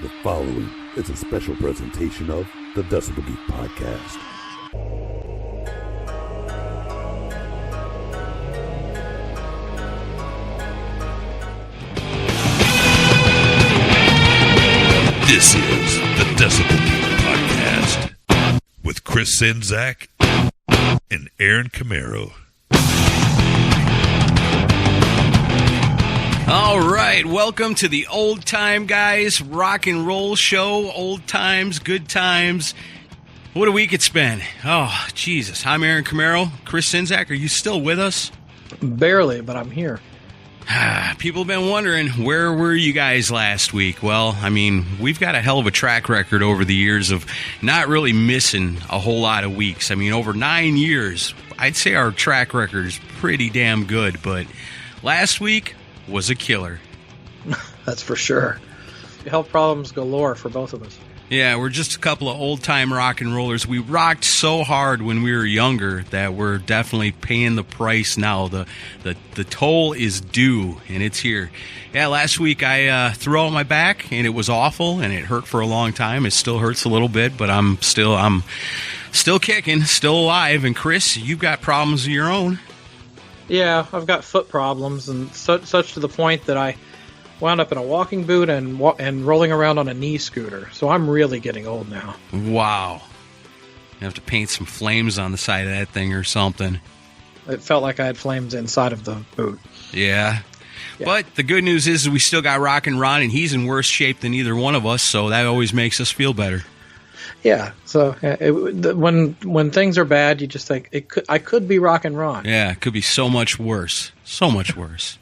The following is a special presentation of the Decibel Geek podcast. This is the Decibel Geek podcast with Chris Czynszak and Aaron Camaro. All right, welcome to the Old Time Guys Rock and Roll Show. Old times, good times. What a week it's been. Oh, Jesus. I'm Aaron Camaro. Chris Czynszak, are you still with us? Barely, but I'm here. People have been wondering, where were you guys last week? Well, I mean, we've got a hell of a track record over the years of not really missing a whole lot of weeks. I mean, over 9 years, I'd say our track record is pretty damn good, but last week was a killer. That's for sure. Health problems galore for both of us. Yeah, we're just a couple of old-time rock and rollers. We rocked so hard when we were younger that we're definitely paying the price now. The toll is due, and it's here. Yeah, last week I threw out my back, and it was awful, and it hurt for a long time. It still hurts a little bit, but I'm still kicking, still alive. And Chris, you've got problems of your own. Yeah, I've got foot problems, and such to the point that I wound up in a walking boot and rolling around on a knee scooter. So I'm really getting old now. Wow. You have to paint some flames on the side of that thing or something. It felt like I had flames inside of the boot. Yeah. But the good news is we still got Rockin' Ron, and he's in worse shape than either one of us, so that always makes us feel better. Yeah, so when things are bad, you just think I could be Rockin' Ron. Yeah, it could be so much worse. So much worse.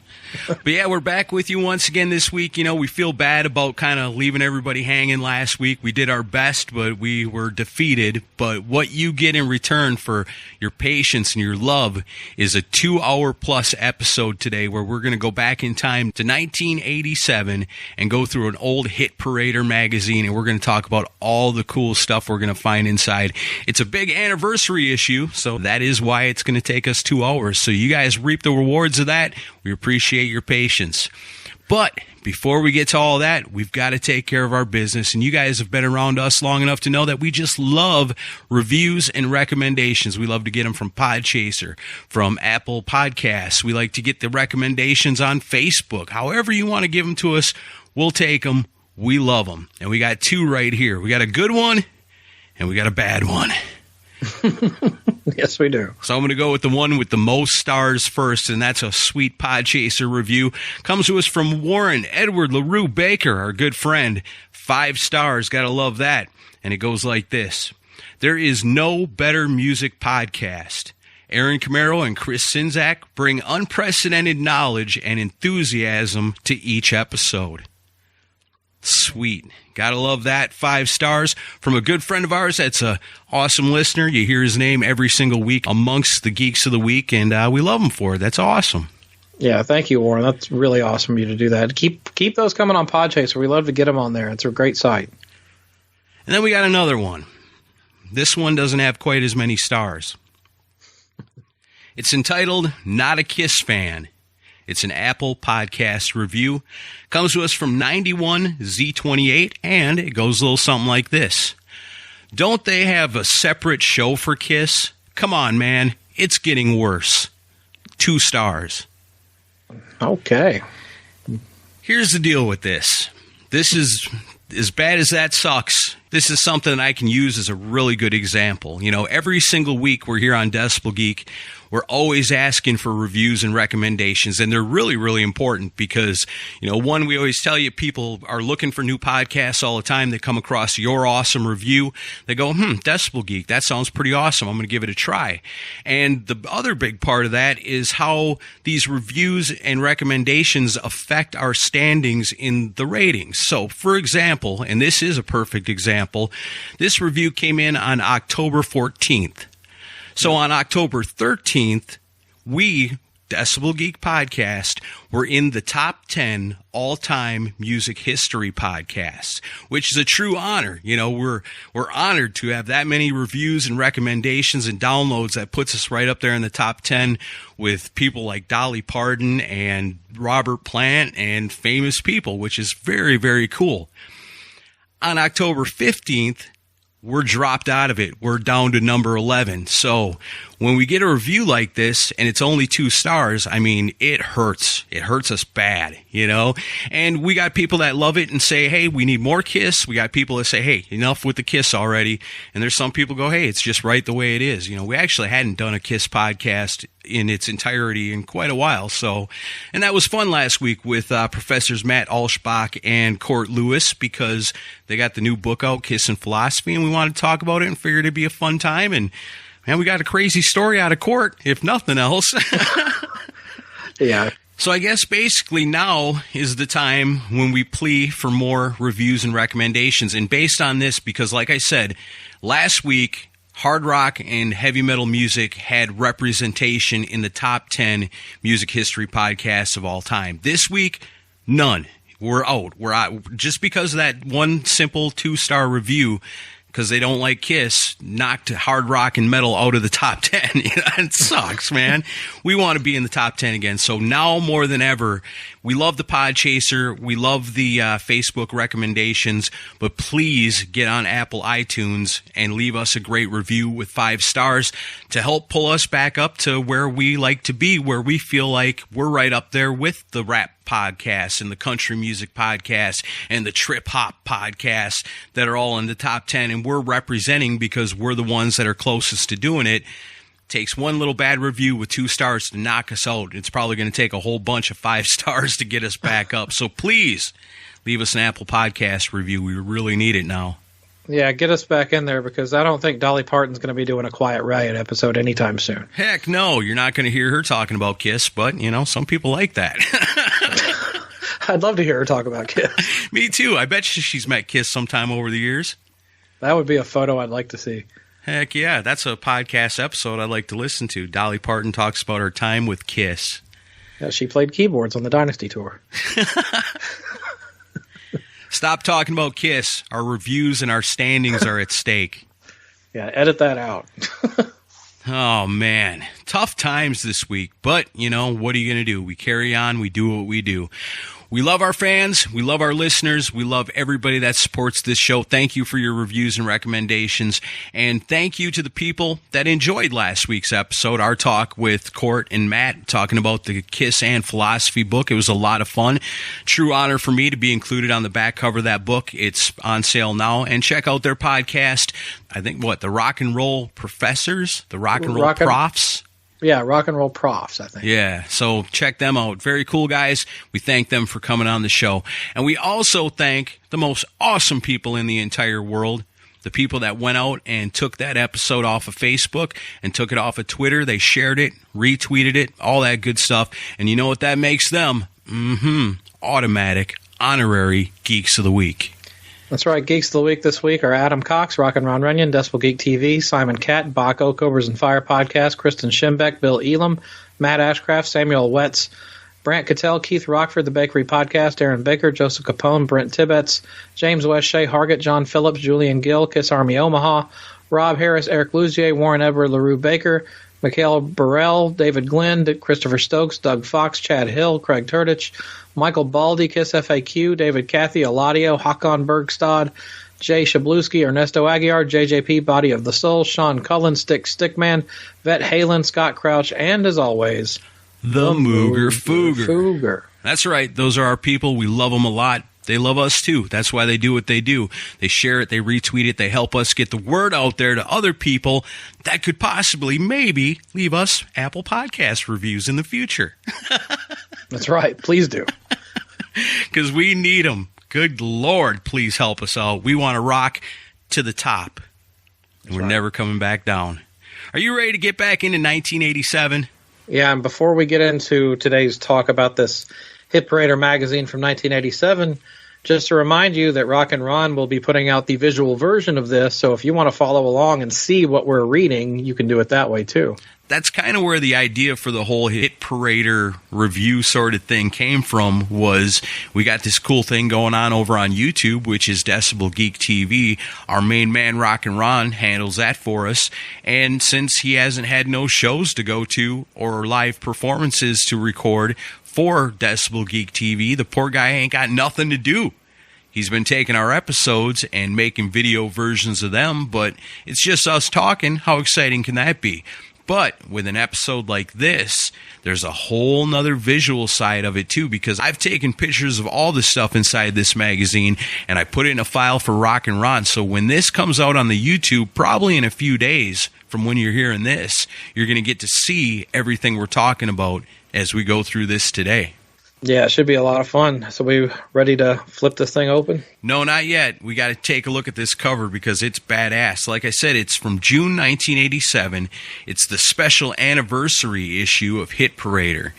But yeah, we're back with you once again this week. You know, we feel bad about kind of leaving everybody hanging last week. We did our best, but we were defeated. But what you get in return for your patience and your love is a 2-hour-plus episode today where we're going to go back in time to 1987 and go through an old hit parader magazine, and we're going to talk about all the cool stuff we're going to find inside. It's a big anniversary issue, so that is why it's going to take us 2 hours. So you guys reap the rewards of that. We appreciate your patience. But before we get to all that, we've got to take care of our business. And you guys have been around us long enough to know that we just love reviews and recommendations. We love to get them from Podchaser, from Apple Podcasts. We like to get the recommendations on Facebook. However you want to give them to us, we'll take them. We love them. And we got two right here. We got a good one and we got a bad one. Yes, we do. So I'm going to go with the one with the most stars first, and that's a sweet Podchaser review. Comes to us from Warren Edward LaRue Baker, our good friend. 5 stars. Got to love that. And it goes like this. There is no better music podcast. Aaron Camaro and Chris Czynszak bring unprecedented knowledge and enthusiasm to each episode. Sweet. Gotta love that. 5 stars from a good friend of ours that's a awesome listener. You hear his name every single week amongst the Geeks of the Week, and we love him for it. That's awesome. Yeah, thank you, Warren. That's really awesome of you to do that. Keep those coming on Podchaser. We love to get them on there. It's a great site. And then we got another one. This one doesn't have quite as many stars. It's entitled Not a Kiss Fan. It's an Apple Podcast review. Comes to us from 91Z28, and it goes a little something like this. Don't they have a separate show for Kiss? Come on, man. It's getting worse. 2 stars. Okay. Here's the deal with this. This is, as bad as that sucks, this is something that I can use as a really good example. You know, every single week we're here on Decibel Geek, we're always asking for reviews and recommendations, and they're really, really important because, you know, one, we always tell you people are looking for new podcasts all the time. They come across your awesome review. They go, Decibel Geek, that sounds pretty awesome. I'm going to give it a try. And the other big part of that is how these reviews and recommendations affect our standings in the ratings. So, for example, and this is a perfect example, this review came in on October 14th. So on October 13th, we, Decibel Geek Podcast, were in the top 10 all-time music history podcasts, which is a true honor. You know, we're honored to have that many reviews and recommendations and downloads. That puts us right up there in the top 10 with people like Dolly Parton and Robert Plant and famous people, which is very, very cool. on October 15th, we're dropped out of it. We're down to number 11. So when we get a review like this and it's only 2 stars, I mean, it hurts. It hurts us bad, you know? And we got people that love it and say, hey, we need more Kiss. We got people that say, hey, enough with the Kiss already. And there's some people go, hey, it's just right the way it is. You know, we actually hadn't done a Kiss podcast in its entirety in quite a while. So, and that was fun last week with Professors Matt Alschbach and Court Lewis, because they got the new book out, Kiss and Philosophy, and we wanted to talk about it and figured it'd be a fun time. And man, we got a crazy story out of court, if nothing else. Yeah. So I guess basically now is the time when we plea for more reviews and recommendations. And based on this, because like I said, last week, hard rock and heavy metal music had representation in the top 10 music history podcasts of all time. This week, none. We're out. We're out. Just because of that one simple 2-star review, because they don't like Kiss, knocked hard rock and metal out of the top 10. You know, it sucks, man. We want to be in the top 10 again. So now more than ever, we love the Podchaser. We love the Facebook recommendations. But please get on Apple iTunes and leave us a great review with 5 stars to help pull us back up to where we like to be, where we feel like we're right up there with the rap podcasts and the country music podcasts and the trip hop podcasts that are all in the top 10, and we're representing because we're the ones that are closest to doing it. Takes one little bad review with 2 stars to knock us out. It's probably going to take a whole bunch of 5 stars to get us back up. So please leave us an Apple Podcast review. We really need it now. Yeah, get us back in there, because I don't think Dolly Parton's going to be doing a Quiet Riot episode anytime soon. Heck no, you're not going to hear her talking about Kiss, but, you know, some people like that. I'd love to hear her talk about Kiss. Me too. I bet she's met Kiss sometime over the years. That would be a photo I'd like to see. Heck yeah, that's a podcast episode I'd like to listen to. Dolly Parton talks about her time with Kiss. Yeah, she played keyboards on the Dynasty Tour. Stop talking about Kiss. Our reviews and our standings are at stake. Yeah, edit that out. Oh, man. Tough times this week. But, you know, what are you going to do? We carry on. We do what we do. We love our fans. We love our listeners. We love everybody that supports this show. Thank you for your reviews and recommendations. And thank you to the people that enjoyed last week's episode, our talk with Court and Matt, talking about the Kiss and Philosophy book. It was a lot of fun. True honor for me to be included on the back cover of that book. It's on sale now. And check out their podcast. I think, the Rock and Roll Professors? The Rock and Roll Profs? Yeah, Rock and Roll Profs, I think. Yeah, so check them out. Very cool guys. We thank them for coming on the show. And we also thank the most awesome people in the entire world, the people that went out and took that episode off of Facebook and took it off of Twitter. They shared it, retweeted it, all that good stuff. And you know what that makes them? Automatic, honorary Geeks of the Week. That's right. Geeks of the Week this week are Adam Cox, Rock and Ron Runyon, Decibel Geek TV, Simon Catt, Bach Oakovers and Fire Podcast, Kristen Schimbeck, Bill Elam, Matt Ashcraft, Samuel Wetz, Brant Cattell, Keith Rockford, The Bakery Podcast, Aaron Baker, Joseph Capone, Brent Tibbetts, James West, Shea Hargett, John Phillips, Julian Gill, Kiss Army Omaha, Rob Harris, Eric Luzier, Warren Edward, LaRue Baker, Mikhail Burrell, David Glenn, Christopher Stokes, Doug Fox, Chad Hill, Craig Turdich, Michael Baldy, Kiss FAQ, David Cathy, Eladio, Hakon Bergstad, Jay Shabluski, Ernesto Aguiar, JJP, Body of the Soul, Sean Cullen, Stickman, Vet Halen, Scott Crouch, and as always, the Mooger Fooger. That's right. Those are our people. We love them a lot. They love us too. That's why they do what they do. They share it, they retweet it, they help us get the word out there to other people that could possibly, maybe, leave us Apple Podcast reviews in the future. That's right. Please do. Because we need them. Good Lord, please help us out. We want to rock to the top. And we're never coming back down. Are you ready to get back into 1987? Yeah, and before we get into today's talk about this Hit Parader magazine from 1987, just to remind you that Rock and Ron will be putting out the visual version of this, so if you want to follow along and see what we're reading, you can do it that way too. That's kind of where the idea for the whole Hit Parader review sort of thing came from, was we got this cool thing going on over on YouTube, which is Decibel Geek TV. Our main man, Rock and Ron, handles that for us. And since he hasn't had no shows to go to or live performances to record for Decibel Geek TV, the poor guy ain't got nothing to do. He's been taking our episodes and making video versions of them, but it's just us talking. How exciting can that be? But with an episode like this, there's a whole nother visual side of it too, because I've taken pictures of all the stuff inside this magazine and I put it in a file for Rock and Ron. So when this comes out on the YouTube, probably in a few days from when you're hearing this, you're going to get to see everything we're talking about as we go through this today. Yeah, it should be a lot of fun. So we ready to flip this thing open? No, not yet. We got to take a look at this cover because it's badass. Like I said, it's from June 1987. It's the special anniversary issue of Hit Parader.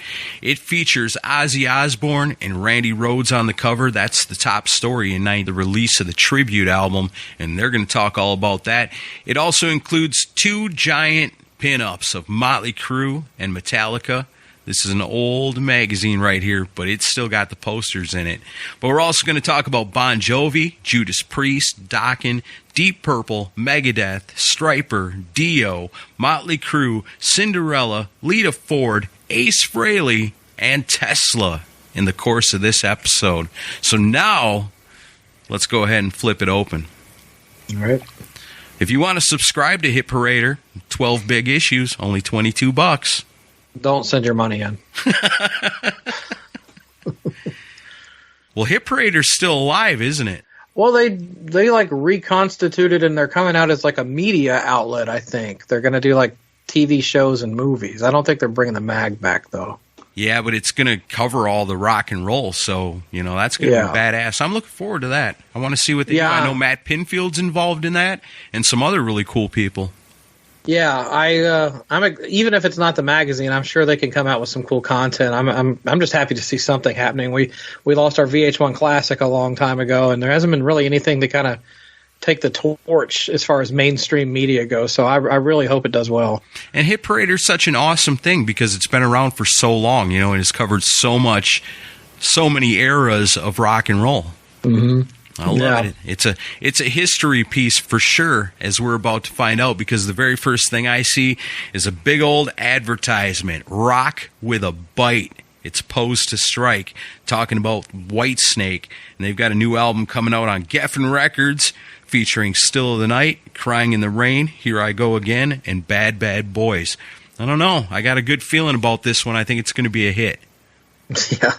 It features Ozzy Osbourne and Randy Rhoads on the cover. That's the top story in the release of the tribute album, and they're going to talk all about that. It also includes 2 giant pin-ups of Motley Crue and Metallica. This is an old magazine right here, but it's still got the posters in it. But we're also going to talk about Bon Jovi, Judas Priest, Dokken, Deep Purple, Megadeth, Stryper, Dio, Motley Crue, Cinderella, Lita Ford, Ace Frehley, and Tesla in the course of this episode. So now, let's go ahead and flip it open. All right. If you want to subscribe to Hit Parader, 12 big issues, only $22. Don't send your money in. Well, Hit Parader's still alive, isn't it? Well, they like reconstituted and they're coming out as like a media outlet, I think. They're going to do like TV shows and movies. I don't think they're bringing the mag back, though. Yeah, but it's going to cover all the rock and roll, so, that's going to be badass. I'm looking forward to that. I want to see what they do. I know Matt Pinfield's involved in that and some other really cool people. Yeah, I'm even if it's not the magazine, I'm sure they can come out with some cool content. I'm just happy to see something happening. We lost our VH1 Classic a long time ago, and there hasn't been really anything to kind of take the torch as far as mainstream media goes. So I really hope it does well. And Hit Parader's such an awesome thing because it's been around for so long, and it's covered so many eras of rock and roll. Mm-hmm. I love it. It's a history piece for sure, as we're about to find out, because the very first thing I see is a big old advertisement, Rock with a Bite. It's Posed to Strike, talking about Whitesnake, and they've got a new album coming out on Geffen Records featuring Still of the Night, Crying in the Rain, Here I Go Again, and Bad Bad Boys. I don't know. I got a good feeling about this one. I think it's going to be a hit. Yeah.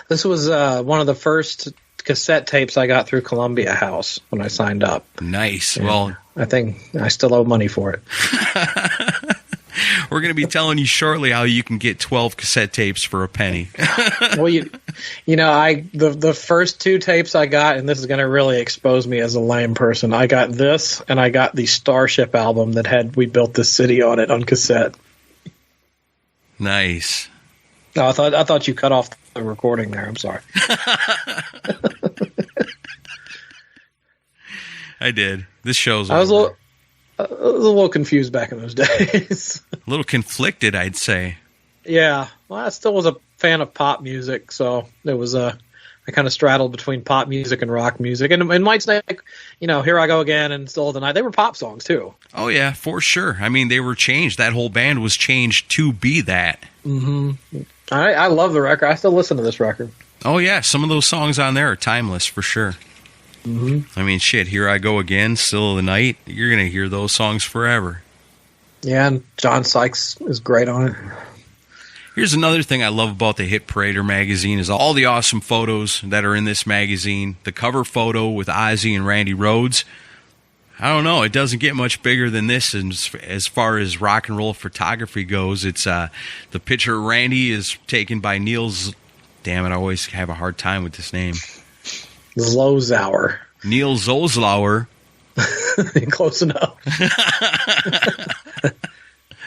This was one of the first cassette tapes I got through Columbia House when I signed up. Nice. And well, I think I still owe money for it. We're going to be telling you shortly how you can get 12 cassette tapes for a penny. Well, the first 2 tapes I got, and this is going to really expose me as a lame person. I got this, and I got the Starship album that had We Built This City on it on cassette. Nice. No, I thought you cut off the recording there. I'm sorry. I did. This show's I was over. a little confused back in those days. A little conflicted, I'd say. Yeah. Well, I still was a fan of pop music, so it was I kind of straddled between pop music and rock music. And Whitesnake, Here I Go Again and Still of the Night, they were pop songs too. Oh, yeah, for sure. I mean, they were changed. That whole band was changed to be that. Mm-hmm. I love the record. I still listen to this record. Oh, yeah. Some of those songs on there are timeless, for sure. Mm-hmm. I mean, shit, Here I Go Again, Still of the Night. You're going to hear those songs forever. Yeah, and John Sykes is great on it. Here's another thing I love about the Hit Parader magazine is all the awesome photos that are in this magazine. The cover photo with Ozzy and Randy Rhoads. I don't know. It doesn't get much bigger than this as far as rock and roll photography goes. It's the picture of Randy is taken by Niels. Damn it, I always have a hard time with this name. Zlozauer. Neil Zolzlauer. Close enough.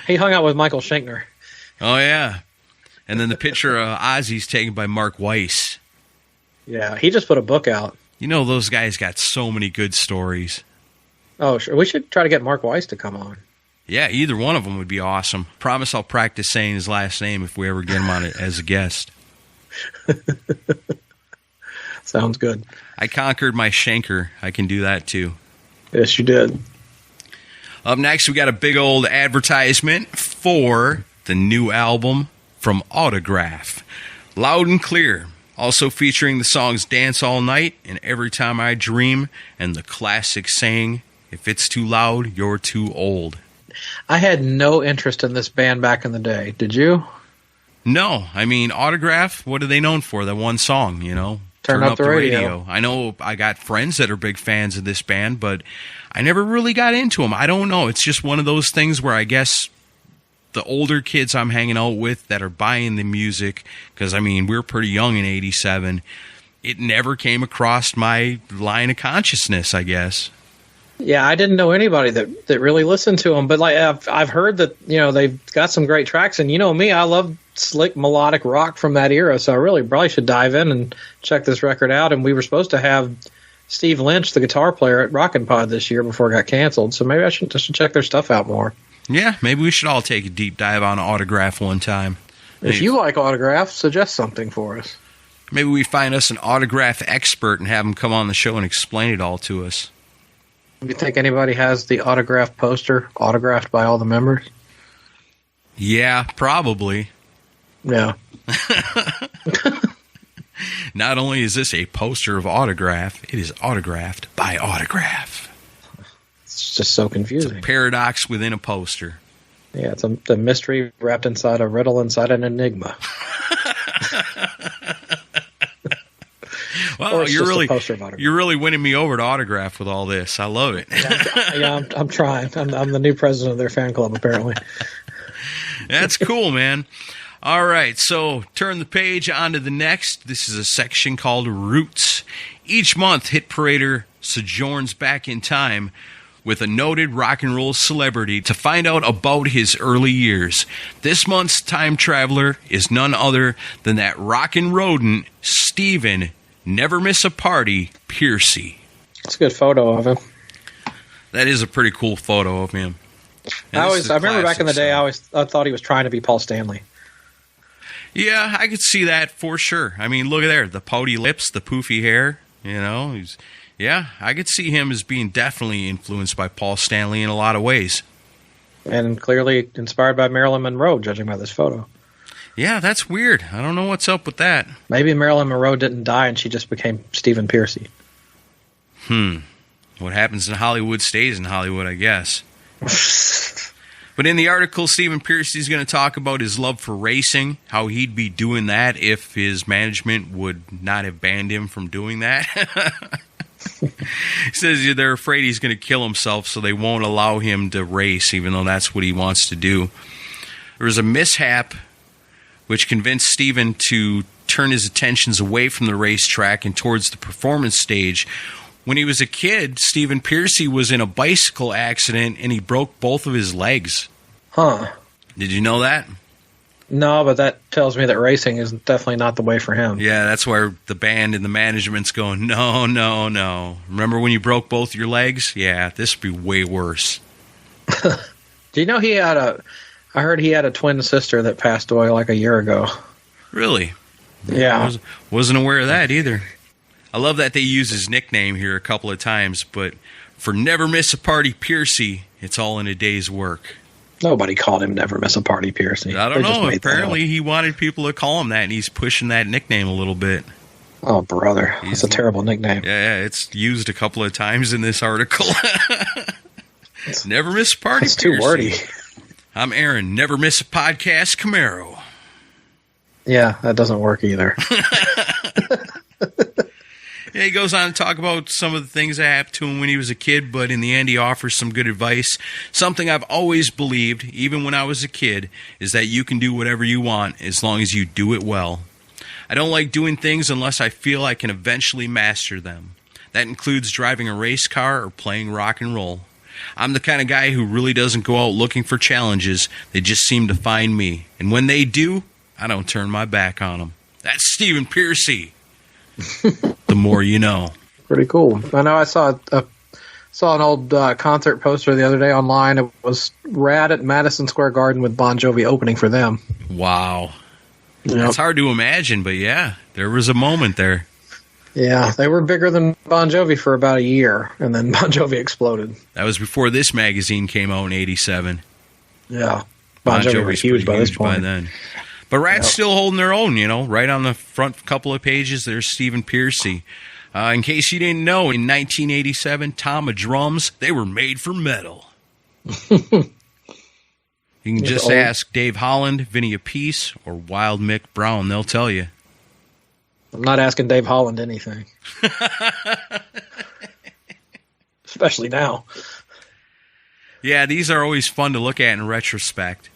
He hung out with Michael Schenkner. Oh, yeah. And then the picture of Ozzy's taken by Mark Weiss. Yeah, he just put a book out. Those guys got so many good stories. Oh, sure. We should try to get Mark Weiss to come on. Yeah, either one of them would be awesome. Promise I'll practice saying his last name if we ever get him on it as a guest. Sounds good. I conquered my Schenker. I can do that too. Yes, you did. Up next, we got a big old advertisement for the new album from Autograph. Loud and clear. Also featuring the songs Dance All Night and Every Time I Dream, and the classic saying, if it's too loud, you're too old. I had no interest in this band back in the day. Did you? No. I mean, Autograph, what are they known for? That one song, Turn up the radio. I know I got friends that are big fans of this band, but I never really got into them. I don't know. It's just one of those things where I guess the older kids I'm hanging out with that are buying the music, because, we're pretty young in 87, it never came across my line of consciousness, I guess. Yeah, I didn't know anybody that really listened to them, but I've heard that they've got some great tracks, and me, I love slick melodic rock from that era, so I really probably should dive in and check this record out. And we were supposed to have Steve Lynch, the guitar player, at Rockin' Pod this year before it got canceled, so maybe I should check their stuff out more. Yeah, maybe we should all take a deep dive on Autograph one time. If you like Autograph, suggest something for us. Maybe we find us an Autograph expert and have him come on the show and explain it all to us. You think anybody has the Autograph poster autographed by all the members? Yeah, probably. Yeah. Not only is this a poster of Autograph, it is autographed by Autograph. It's just so confusing. It's a paradox within a poster. Yeah, it's a mystery wrapped inside a riddle inside an enigma. Well, you're really winning me over to Autograph with all this. I love it. I'm trying. I'm the new president of their fan club, apparently. That's cool, man. All right, so turn the page on to the next. This is a section called Roots. Each month, Hit Parader sojourns back in time with a noted rock and roll celebrity to find out about his early years. This month's time traveler is none other than that rockin' rodent, Steven Never Miss a Party Pearcy. That's a good photo of him. That is a pretty cool photo of him. I remember back in the day, I thought he was trying to be Paul Stanley. Yeah, I could see that for sure. Look at there, the pouty lips, the poofy hair. I could see him as being definitely influenced by Paul Stanley in a lot of ways. And clearly inspired by Marilyn Monroe, judging by this photo. Yeah, that's weird. I don't know what's up with that. Maybe Marilyn Monroe didn't die and she just became Steven Pearcy. What happens in Hollywood stays in Hollywood, I guess. But in the article, Steven Pearcy is going to talk about his love for racing, how he'd be doing that if his management would not have banned him from doing that. He says they're afraid he's going to kill himself, so they won't allow him to race, even though that's what he wants to do. There was a mishap which convinced Steven to turn his attentions away from the racetrack and towards the performance stage. When he was a kid, Steven Pearcy was in a bicycle accident and he broke both of his legs. Huh. Did you know that? No, but that tells me that racing is definitely not the way for him. Yeah, that's where the band and the management's going, no. Remember when you broke both your legs? Yeah, this would be way worse. Do you know I heard he had a twin sister that passed away like a year ago. Really? Yeah. Wasn't aware of that either. I love that they use his nickname here a couple of times, but for Never Miss a Party Pearcy, it's all in a day's work. Nobody called him Never Miss a Party Pearcy. I don't know. Apparently he wanted people to call him that, and he's pushing that nickname a little bit. Oh, brother. That's a terrible nickname. Yeah, it's used a couple of times in this article. Never Miss a Party Pearcy. It's too wordy. I'm Aaron, Never Miss a Podcast Camaro. Yeah, that doesn't work either. Yeah, he goes on to talk about some of the things that happened to him when he was a kid, but in the end he offers some good advice. Something I've always believed, even when I was a kid, is that you can do whatever you want as long as you do it well. I don't like doing things unless I feel I can eventually master them. That includes driving a race car or playing rock and roll. I'm the kind of guy who really doesn't go out looking for challenges. They just seem to find me. And when they do, I don't turn my back on them. That's Steven Pearcy. The more you know. Pretty cool. I know I saw an old concert poster the other day online. It was rad at Madison Square Garden with Bon Jovi opening for them. Wow. Yep. That's hard to imagine, but yeah, there was a moment there. Yeah, they were bigger than Bon Jovi for about a year, and then Bon Jovi exploded. That was before this magazine came out in 87. Yeah. Bon Jovi was huge by this point. By then. But Rat's still holding their own, right on the front couple of pages, there's Steven Pearcy. In case you didn't know, in 1987, Tama drums, they were made for metal. You can just ask Dave Holland, Vinny Appice, or Wild Mick Brown. They'll tell you. I'm not asking Dave Holland anything. Especially now. Yeah, these are always fun to look at in retrospect.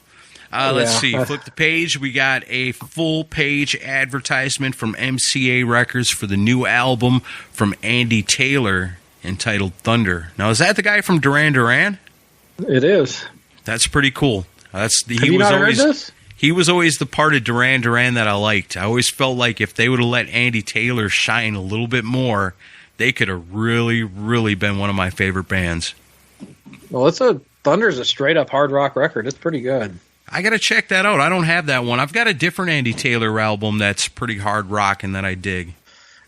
Let's see. Flip the page. We got a full-page advertisement from MCA Records for the new album from Andy Taylor entitled Thunder. Now, is that the guy from Duran Duran? It is. That's pretty cool. Have you not heard this? He was always the part of Duran Duran that I liked. I always felt like if they would have let Andy Taylor shine a little bit more, they could have really, really been one of my favorite bands. Well, Thunder's a straight-up hard rock record. It's pretty good. I got to check that out. I don't have that one. I've got a different Andy Taylor album that's pretty hard rock and that I dig.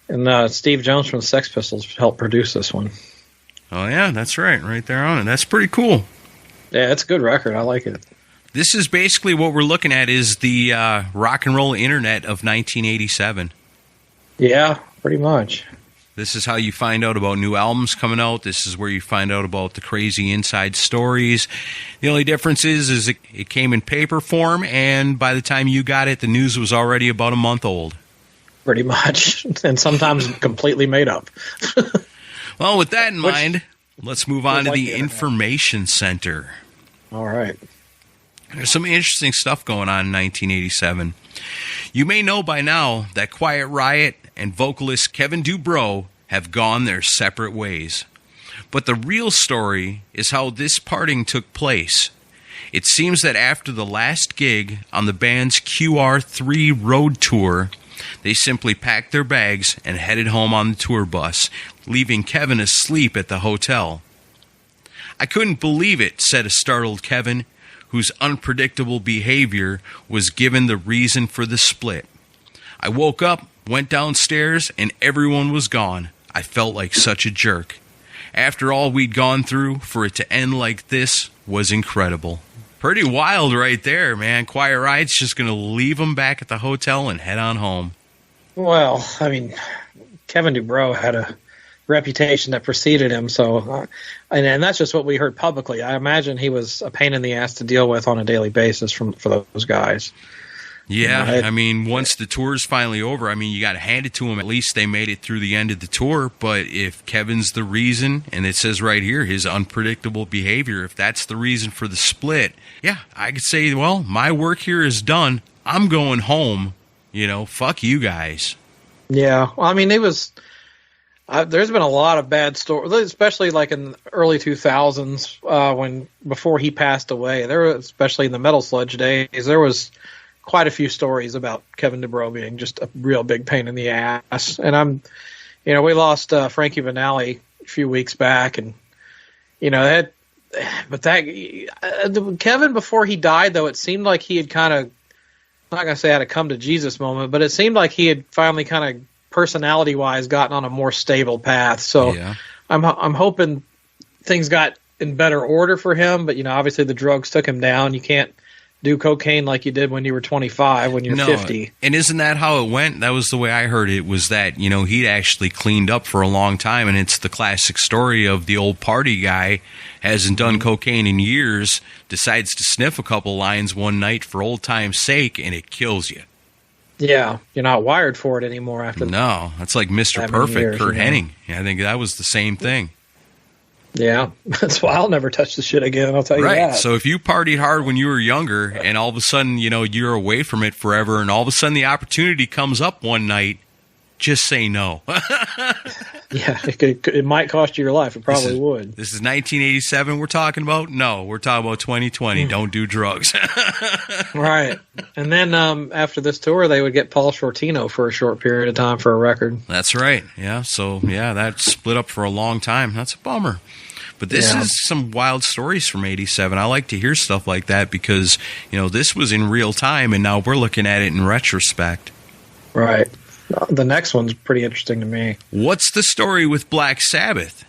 And Steve Jones from the Sex Pistols helped produce this one. Oh, yeah, that's right. Right there on it. That's pretty cool. Yeah, it's a good record. I like it. This is basically what we're looking at is the rock and roll internet of 1987. Yeah, pretty much. This is how you find out about new albums coming out. This is where you find out about the crazy inside stories. The only difference is it came in paper form, and by the time you got it, the news was already about a month old. Pretty much, and sometimes completely made up. Well, with that in mind, let's move on to the Information Center. All right. There's some interesting stuff going on in 1987. You may know by now that Quiet Riot and vocalist Kevin Dubrow have gone their separate ways. But the real story is how this parting took place. It seems that after the last gig on the band's QR3 road tour, they simply packed their bags and headed home on the tour bus, leaving Kevin asleep at the hotel. "I couldn't believe it," said a startled Kevin, whose unpredictable behavior was given the reason for the split. "I woke up, went downstairs, and everyone was gone. I felt like such a jerk. After all we'd gone through, for it to end like this was incredible." Pretty wild right there, man. Quiet Riot's just going to leave them back at the hotel and head on home. Well, I mean, Kevin Dubrow had a reputation that preceded him, so and that's just what we heard publicly. I imagine he was a pain in the ass to deal with on a daily basis for those guys. Yeah, I mean, once the tour's finally over, I mean, you got to hand it to them. At least they made it through the end of the tour. But if Kevin's the reason, and it says right here, his unpredictable behavior, if that's the reason for the split, yeah, I could say, well, my work here is done. I'm going home. Fuck you guys. Yeah, well, I mean, there's been a lot of bad stories, especially like in the early 2000s, before he passed away. Especially in the Metal Sludge days, there was quite a few stories about Kevin Dubrow being just a real big pain in the ass. And we lost Frankie Vanali a few weeks back, and Kevin, before he died, though, it seemed like he had kind of, I'm not gonna say had a come to Jesus moment, but it seemed like he had finally kind of personality-wise gotten on a more stable path. So yeah. I'm hoping things got in better order for him, but obviously the drugs took him down. You can't do cocaine like you did when you were 25, when you're 50. And isn't that how it went? That was the way I heard it, was that, he'd actually cleaned up for a long time, and it's the classic story of the old party guy, hasn't done cocaine in years, decides to sniff a couple lines one night for old time's sake, and it kills you. Yeah, you're not wired for it anymore after that. No, that's like Mr. Perfect, Kurt Hennig. I think that was the same thing. Yeah, that's why I'll never touch the shit again, I'll tell you that. Right, so if you partied hard when you were younger and all of a sudden, you're away from it forever and all of a sudden the opportunity comes up one night, just say no. Yeah, it might cost you your life. It probably would. This is 1987 we're talking about? No, we're talking about 2020. Don't do drugs. Right. And then after this tour, they would get Paul Shortino for a short period of time for a record. That's right. Yeah, so, that split up for a long time. That's a bummer. But this is some wild stories from 87. I like to hear stuff like that because, this was in real time, and now we're looking at it in retrospect. Right. The next one's pretty interesting to me. What's the story with Black Sabbath?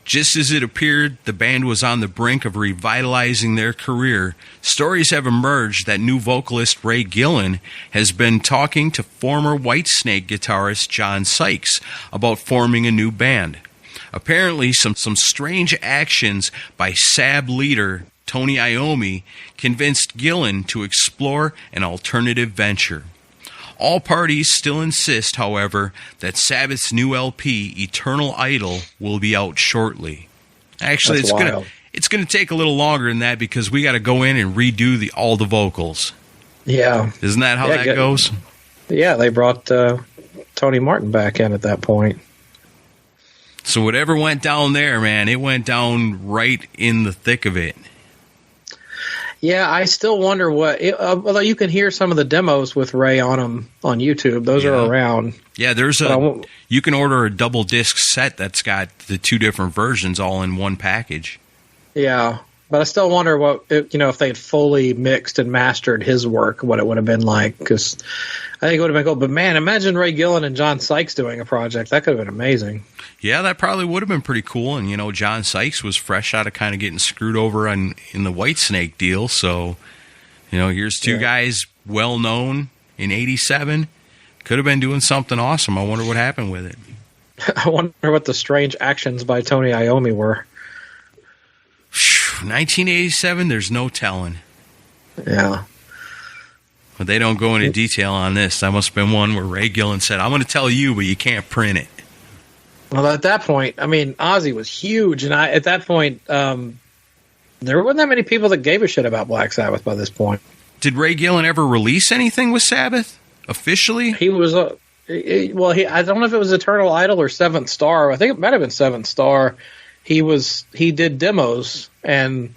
Just as it appeared the band was on the brink of revitalizing their career, stories have emerged that new vocalist Ray Gillen has been talking to former Whitesnake guitarist John Sykes about forming a new band. Apparently, some strange actions by Sab leader Tony Iommi convinced Gillen to explore an alternative venture. All parties still insist, however, that Sabbath's new LP, Eternal Idol, will be out shortly. Actually, it's gonna take a little longer than that because we got to go in and redo all the vocals. Yeah, isn't that how that goes? Yeah, they brought Tony Martin back in at that point. So whatever went down there, man, it went down right in the thick of it. Yeah, I still wonder although you can hear some of the demos with Ray on them on YouTube. Those are around. Yeah, you can order a double disc set that's got the two different versions all in one package. Yeah, but I still wonder if they had fully mixed and mastered his work, what it would have been like. Because I think it would have been cool. But man, imagine Ray Gillen and John Sykes doing a project. That could have been amazing. Yeah, that probably would have been pretty cool. And, John Sykes was fresh out of kind of getting screwed over in the Whitesnake deal. So, here's two guys well-known in 87. Could have been doing something awesome. I wonder what happened with it. I wonder what the strange actions by Tony Iommi were. 1987, there's no telling. Yeah. But they don't go into detail on this. That must have been one where Ray Gillen said, I'm going to tell you, but you can't print it. Well, at that point, Ozzy was huge, and at that point, there wasn't that many people that gave a shit about Black Sabbath by this point. Did Ray Gillen ever release anything with Sabbath officially? He was I don't know if it was Eternal Idol or Seventh Star. I think it might have been Seventh Star. He did demos, and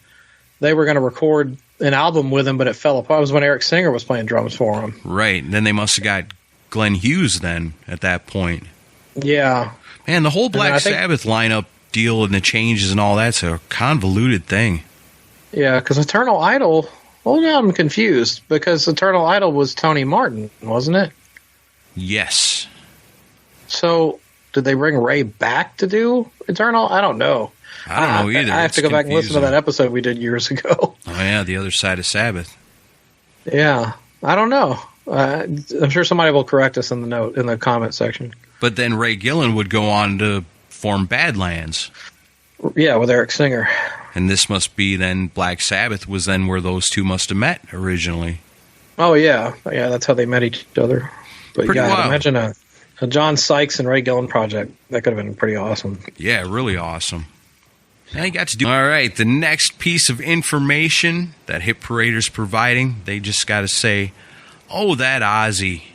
they were going to record an album with him, but it fell apart. It was when Eric Singer was playing drums for him. Right. And then they must have got Glenn Hughes then at that point. Yeah. Man, the whole Black Sabbath lineup deal and the changes and all that's a convoluted thing. Yeah, because Eternal Idol, now I'm confused, because Eternal Idol was Tony Martin, wasn't it? Yes. So, did they bring Ray back to do Eternal? I don't know. I don't know either. I have to go back and listen to that episode we did years ago. Oh, yeah, The Other Side of Sabbath. Yeah, I don't know. I'm sure somebody will correct us in the comment section. But then Ray Gillen would go on to form Badlands. Yeah, with Eric Singer. And this must be then Black Sabbath was then where those two must have met originally. Oh, yeah. Yeah, that's how they met each other. But pretty wild. Imagine a John Sykes and Ray Gillen project. That could have been pretty awesome. Yeah, really awesome. Now you got to do. All right, the next piece of information that Hit Parader's providing, they just got to say, oh, that Ozzy.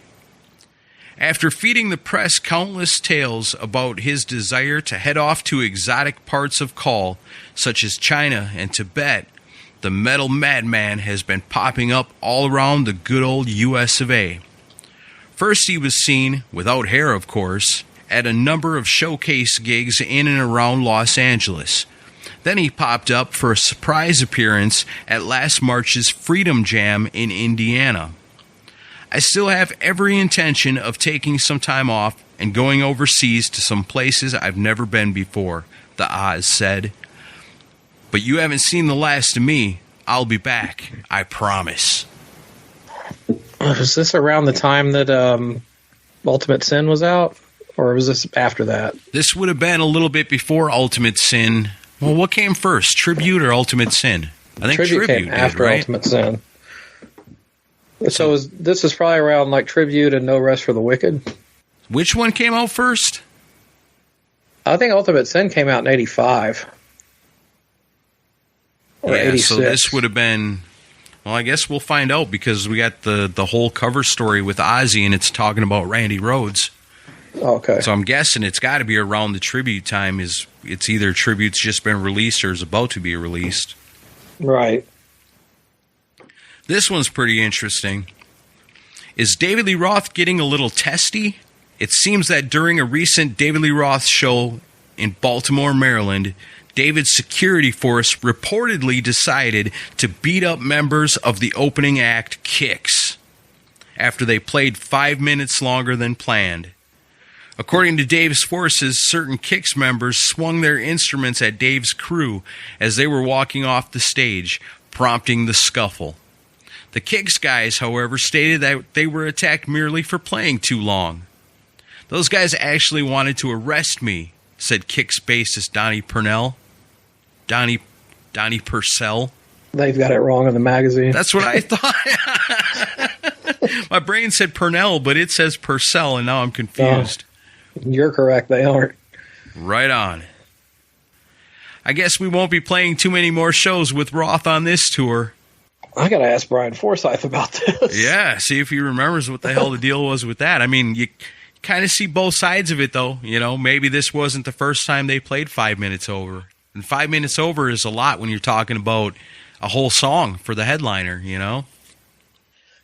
After feeding the press countless tales about his desire to head off to exotic parts of Call, such as China and Tibet, the metal madman has been popping up all around the good old US of A. First he was seen, without hair of course, at a number of showcase gigs in and around Los Angeles. Then he popped up for a surprise appearance at last March's Freedom Jam in Indiana. I still have every intention of taking some time off and going overseas to some places I've never been before, the Oz said. But you haven't seen the last of me. I'll be back. I promise. Was this around the time that Ultimate Sin was out? Or was this after that? This would have been a little bit before Ultimate Sin. Well, what came first, Tribute or Ultimate Sin? I think Tribute came after right? Ultimate Sin. So this is probably around like Tribute and No Rest for the Wicked. Which one came out first? I think Ultimate Sin came out in 85. Or 86. So this would have been... Well, I guess we'll find out because we got the whole cover story with Ozzy and it's talking about Randy Rhoads. Okay. So I'm guessing it's got to be around the Tribute time. It's either Tribute's just been released or is about to be released. Right. This one's pretty interesting. Is David Lee Roth getting a little testy? It seems that during a recent David Lee Roth show in Baltimore, Maryland, David's security force reportedly decided to beat up members of the opening act, Kix, after they played 5 minutes longer than planned. According to Dave's forces, certain Kix members swung their instruments at Dave's crew as they were walking off the stage, prompting the scuffle. The Kix guys, however, stated that they were attacked merely for playing too long. Those guys actually wanted to arrest me, said Kix bassist Donnie Purcell. They've got it wrong in the magazine. That's what I thought. My brain said Purnell, but it says Purcell, and now I'm confused. You're correct. They aren't. Right on. I guess we won't be playing too many more shows with Roth on this tour. I got to ask Brian Forsyth about this. Yeah, see if he remembers what the hell the deal was with that. I mean, you kind of see both sides of it, though. You know, maybe this wasn't the first time they played 5 minutes over. And 5 minutes over is a lot when you're talking about a whole song for the headliner, you know?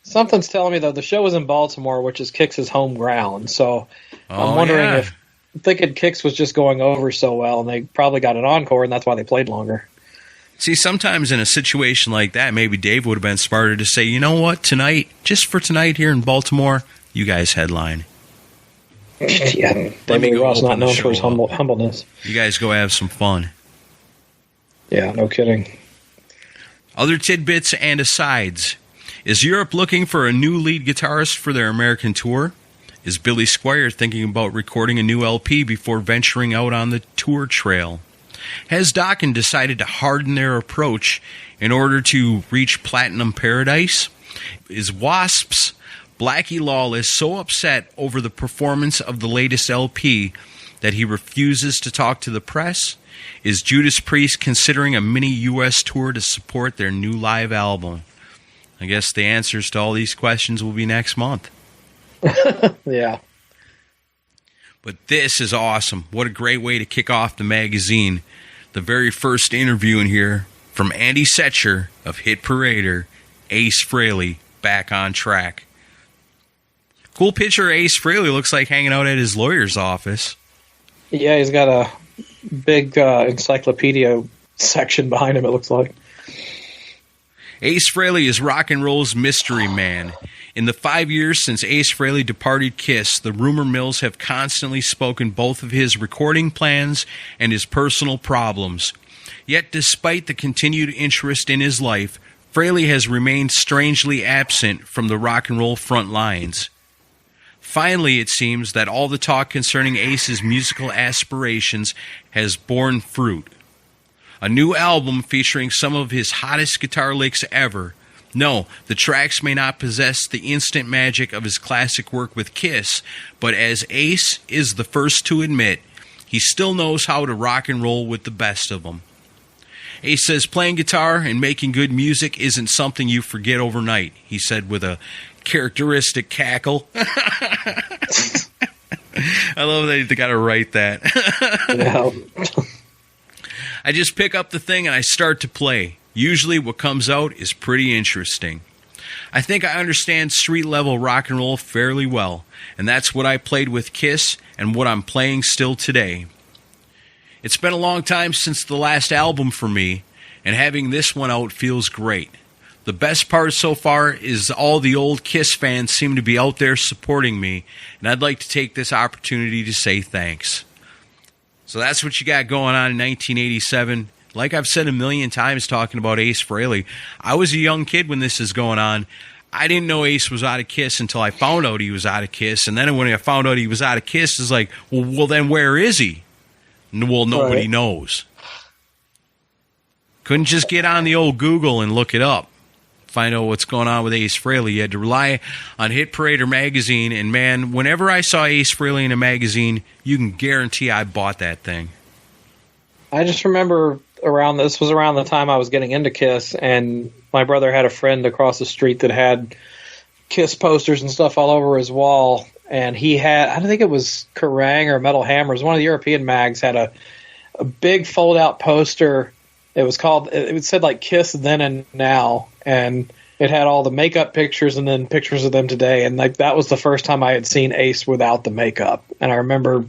Something's telling me, though, the show was in Baltimore, which is Kix's home ground. So I'm wondering if thinking Kix was just going over so well, and they probably got an encore, and that's why they played longer. See, sometimes in a situation like that, maybe Dave would have been smarter to say, you know what, tonight, just for tonight here in Baltimore, you guys headline. Yeah, David Ross not known for his humbleness. You guys go have some fun. Yeah, no kidding. Other tidbits and asides. Is Europe looking for a new lead guitarist for their American tour? Is Billy Squier thinking about recording a new LP before venturing out on the tour trail? Has Dokken decided to harden their approach in order to reach Platinum Paradise? Is Wasp's Blackie Lawless so upset over the performance of the latest LP that he refuses to talk to the press? Is Judas Priest considering a mini U.S. tour to support their new live album? I guess the answers to all these questions will be next month. Yeah. But this is awesome. What a great way to kick off the magazine. The very first interview in here from Andy Setcher of Hit Parader, Ace Frehley, back on track. Cool picture of Ace Frehley looks like hanging out at his lawyer's office. Yeah, he's got a big encyclopedia section behind him, it looks like. Ace Frehley is rock and roll's mystery man. In the 5 years since Ace Frehley departed Kiss, the rumor mills have constantly spoken both of his recording plans and his personal problems. Yet despite the continued interest in his life, Frehley has remained strangely absent from the rock and roll front lines. Finally, it seems that all the talk concerning Ace's musical aspirations has borne fruit. A new album featuring some of his hottest guitar licks ever. No, the tracks may not possess the instant magic of his classic work with Kiss, but as Ace is the first to admit, he still knows how to rock and roll with the best of them. Ace says playing guitar and making good music isn't something you forget overnight, he said with a characteristic cackle. I love that they got to write that. Yeah. I just pick up the thing and I start to play. Usually what comes out is pretty interesting. I think I understand street-level rock and roll fairly well, and that's what I played with Kiss and what I'm playing still today. It's been a long time since the last album for me, and having this one out feels great. The best part so far is all the old Kiss fans seem to be out there supporting me, and I'd like to take this opportunity to say thanks. So that's what you got going on in 1987. Like I've said a million times talking about Ace Frehley, I was a young kid when this is going on. I didn't know Ace was out of Kiss until I found out he was out of Kiss. And then when I found out he was out of Kiss, it's like, well then where is he? Well, nobody knows. Couldn't just get on the old Google and look it up. Find out what's going on with Ace Frehley. You had to rely on Hit Parader magazine, and man, whenever I saw Ace Frehley in a magazine, you can guarantee I bought that thing. I just remember this was around the time I was getting into Kiss, and my brother had a friend across the street that had Kiss posters and stuff all over his wall, and he had, I don't think it was Kerrang or Metal Hammers, one of the European mags had a big fold-out poster. It said like Kiss Then and Now, and it had all the makeup pictures and then pictures of them today, and like that was the first time I had seen Ace without the makeup. And I remember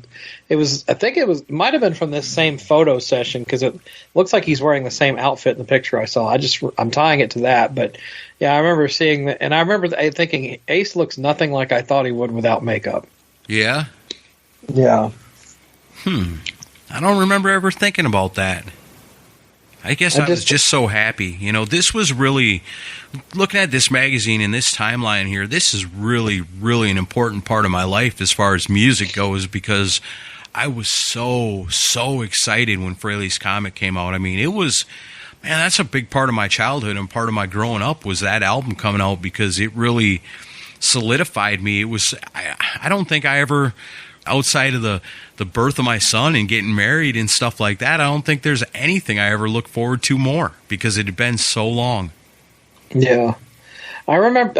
it might have been from this same photo session, because it looks like he's wearing the same outfit in the picture I saw. I'm tying it to that, but yeah, I remember seeing that, and I remember thinking Ace looks nothing like I thought he would without makeup. Yeah. Yeah. I don't remember ever thinking about that. I guess I was just so happy. You know, this was really, looking at this magazine and this timeline here, this is really, really an important part of my life as far as music goes, because I was so excited when Frehley's Comet came out. I mean, it was, man, that's a big part of my childhood and part of my growing up was that album coming out, because it really solidified me. It was, I don't think I ever, outside of the birth of my son and getting married and stuff like that, I don't think there's anything I ever look forward to more, because it had been so long. Yeah. I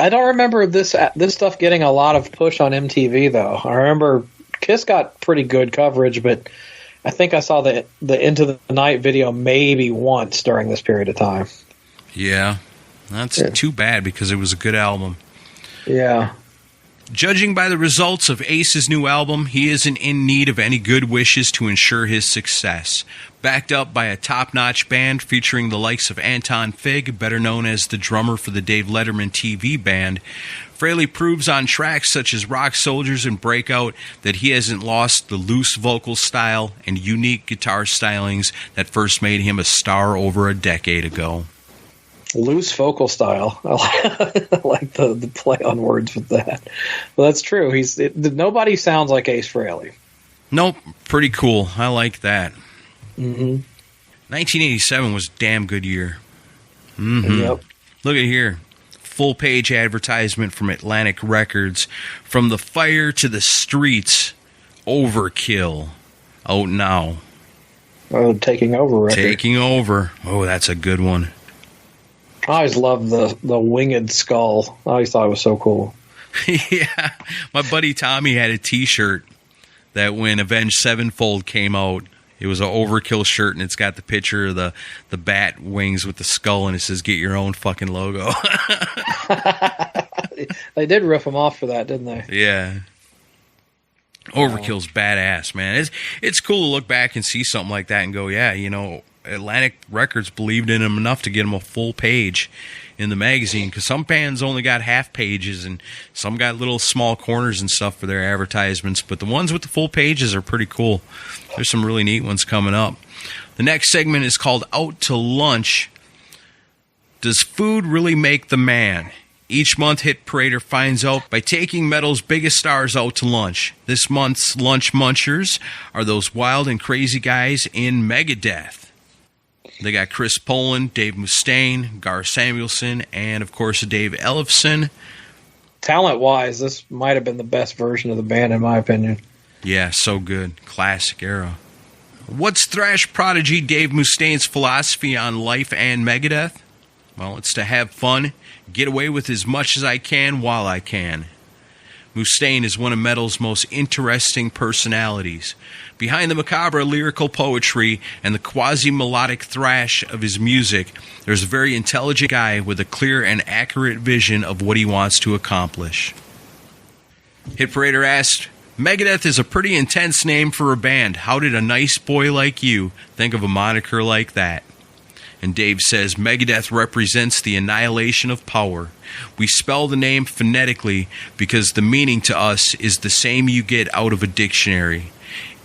don't remember this stuff getting a lot of push on MTV, though. I remember Kiss got pretty good coverage, but I think I saw the Into the Night video maybe once during this period of time. Yeah. That's too bad, because it was a good album. Yeah. Judging by the results of Ace's new album, he isn't in need of any good wishes to ensure his success. Backed up by a top-notch band featuring the likes of Anton Fig, better known as the drummer for the Dave Letterman TV band, Frehley proves on tracks such as Rock Soldiers and Breakout that he hasn't lost the loose vocal style and unique guitar stylings that first made him a star over a decade ago. Loose vocal style. I like the play on words with that. Well, that's true. Nobody sounds like Ace Frehley. Nope. Pretty cool. I like that. Mm-hmm. 1987 was a damn good year. Mm-hmm. Yep. Look at here. Full-page advertisement from Atlantic Records. From the fire to the streets. Overkill. Out now. Oh, Taking Over record. Taking Over. Oh, that's a good one. I always loved the winged skull. I always thought it was so cool. Yeah. My buddy Tommy had a t-shirt that when Avenged Sevenfold came out, it was an Overkill shirt, and it's got the picture of the bat wings with the skull, and it says, "Get your own fucking logo." They did rip them off for that, didn't they? Yeah. Overkill's badass, man. It's cool to look back and see something like that and go, yeah, you know, Atlantic Records believed in him enough to get him a full page in the magazine, because some bands only got half pages and some got little small corners and stuff for their advertisements, but the ones with the full pages are pretty cool. There's some really neat ones coming up. The next segment is called Out to Lunch. Does food really make the man? Each month, Hit Parader finds out by taking metal's biggest stars out to lunch. This month's lunch munchers are those wild and crazy guys in Megadeth. They got Chris Poland, Dave Mustaine, Gar Samuelson, and, of course, Dave Ellefson. Talent-wise, this might have been the best version of the band, in my opinion. Yeah, so good. Classic era. What's thrash prodigy Dave Mustaine's philosophy on life and Megadeth? Well, it's to have fun, get away with as much as I can while I can. Mustaine is one of metal's most interesting personalities. Behind the macabre lyrical poetry and the quasi-melodic thrash of his music, there's a very intelligent guy with a clear and accurate vision of what he wants to accomplish. Hit Parader asked, Megadeth is a pretty intense name for a band. How did a nice boy like you think of a moniker like that? And Dave says, Megadeth represents the annihilation of power. We spell the name phonetically because the meaning to us is the same you get out of a dictionary.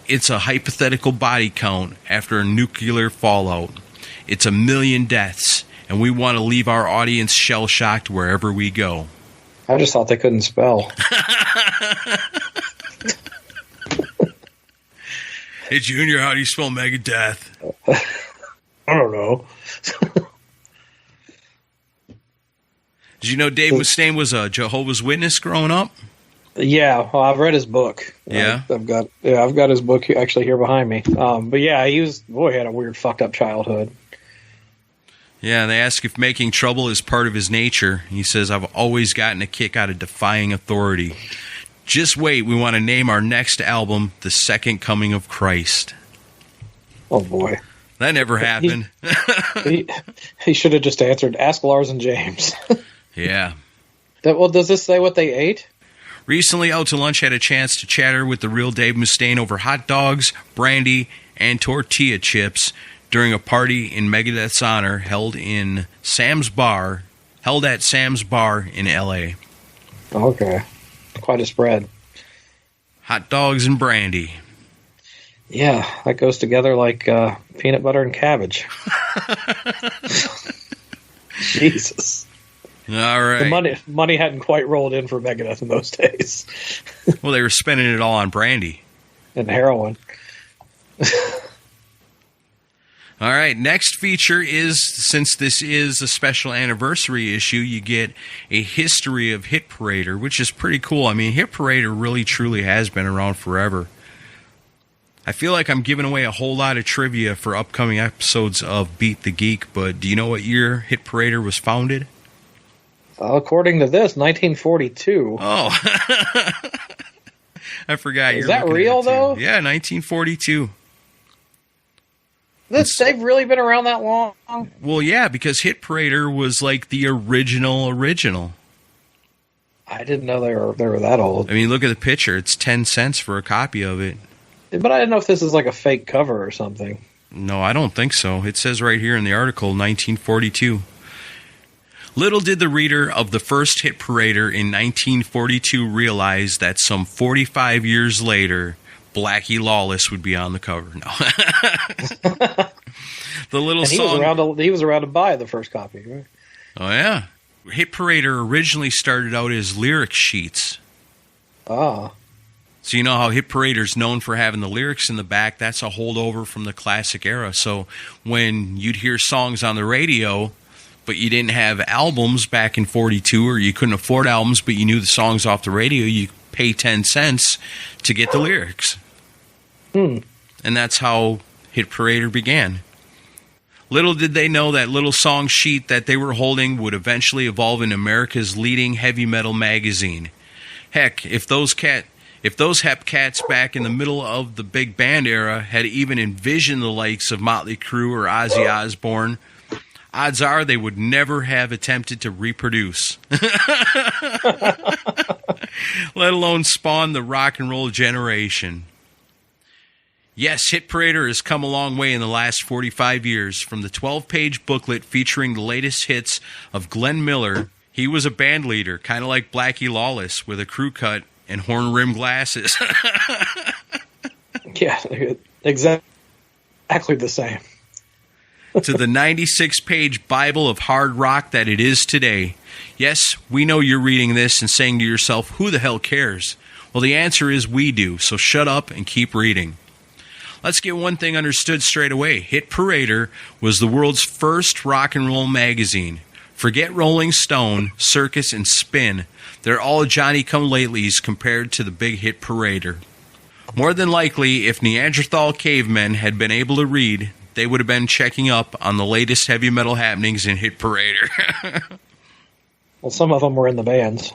It's a hypothetical body count after a nuclear fallout. It's 1 million deaths, and we want to leave our audience shell-shocked wherever we go. I just thought they couldn't spell. Hey, Junior, how do you spell Megadeth? I don't know. Did you know Dave Mustaine was a Jehovah's Witness growing up? Yeah, well, I've read his book. Yeah, I've got his book actually here behind me. But yeah, he had a weird, fucked up childhood. Yeah, they ask if making trouble is part of his nature. He says, I've always gotten a kick out of defying authority. Just wait, we want to name our next album The Second Coming of Christ. Oh, boy. That never happened. He should have just answered, ask Lars and James. Yeah. Well, does this say what they ate? Recently, Out to Lunch had a chance to chatter with the real Dave Mustaine over hot dogs, brandy, and tortilla chips during a party in Megadeth's honor held at Sam's Bar in L.A. Okay. Quite a spread. Hot dogs and brandy. Yeah, that goes together like peanut butter and cabbage. Jesus. All right. The money hadn't quite rolled in for Megadeth in those days. Well, they were spending it all on brandy. And heroin. All right, next feature is, since this is a special anniversary issue, you get a history of Hit Parader, which is pretty cool. I mean, Hit Parader really, truly has been around forever. I feel like I'm giving away a whole lot of trivia for upcoming episodes of Beat the Geek, but do you know what year Hit Parader was founded? According to this, 1942. Oh. I forgot. Is that real, though? Yeah, 1942. They've really been around that long? Well, yeah, because Hit Parader was like the original. I didn't know they were that old. I mean, look at the picture. It's 10 cents for a copy of it. But I didn't know if this is like a fake cover or something. No, I don't think so. It says right here in the article, 1942. Little did the reader of the first Hit Parader in 1942 realize that some 45 years later, Blackie Lawless would be on the cover. No. The little and he song. He was around to buy the first copy, right? Oh, yeah. Hit Parader originally started out as lyric sheets. Ah. So you know how Hit Parader's known for having the lyrics in the back? That's a holdover from the classic era. So when you'd hear songs on the radio, but you didn't have albums back in 42, or you couldn't afford albums, but you knew the songs off the radio, you pay 10 cents to get the lyrics. And that's how Hit Parader began. Little did they know that little song sheet that they were holding would eventually evolve in America's leading heavy metal magazine. Heck, if those hep cats back in the middle of the big band era had even envisioned the likes of Motley Crue or Ozzy Osbourne, odds are they would never have attempted to reproduce. Let alone spawn the rock and roll generation. Yes, Hit Parader has come a long way in the last 45 years. From the 12-page booklet featuring the latest hits of Glenn Miller, he was a band leader, kind of like Blackie Lawless, with a crew cut and horn-rimmed glasses. Yeah, exactly the same. To the 96-page Bible of hard rock that it is today. Yes, we know you're reading this and saying to yourself, who the hell cares? Well, the answer is we do, so shut up and keep reading. Let's get one thing understood straight away. Hit Parader was the world's first rock and roll magazine. Forget Rolling Stone, Circus, and Spin. They're all Johnny-come-latelys compared to the big Hit Parader. More than likely, if Neanderthal cavemen had been able to read, they would have been checking up on the latest heavy metal happenings in Hit Parader. Well, some of them were in the bands.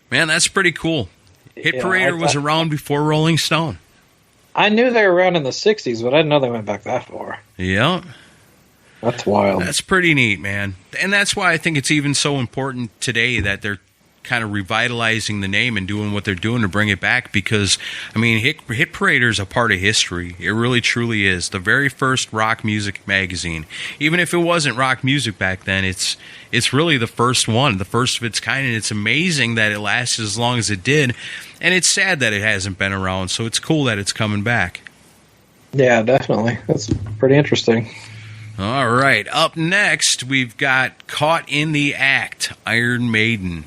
Man, that's pretty cool. Hit Parader was around before Rolling Stone. I knew they were around in the 60s, but I didn't know they went back that far. Yeah. That's wild. That's pretty neat, man. And that's why I think it's even so important today that they're kind of revitalizing the name and doing what they're doing to bring it back, because, I mean, Hit Parader is a part of history. It really, truly is. The very first rock music magazine. Even if it wasn't rock music back then, it's really the first one, the first of its kind, and it's amazing that it lasted as long as it did, and it's sad that it hasn't been around, so it's cool that it's coming back. Yeah, definitely. That's pretty interesting. All right, up next, we've got Caught in the Act, Iron Maiden.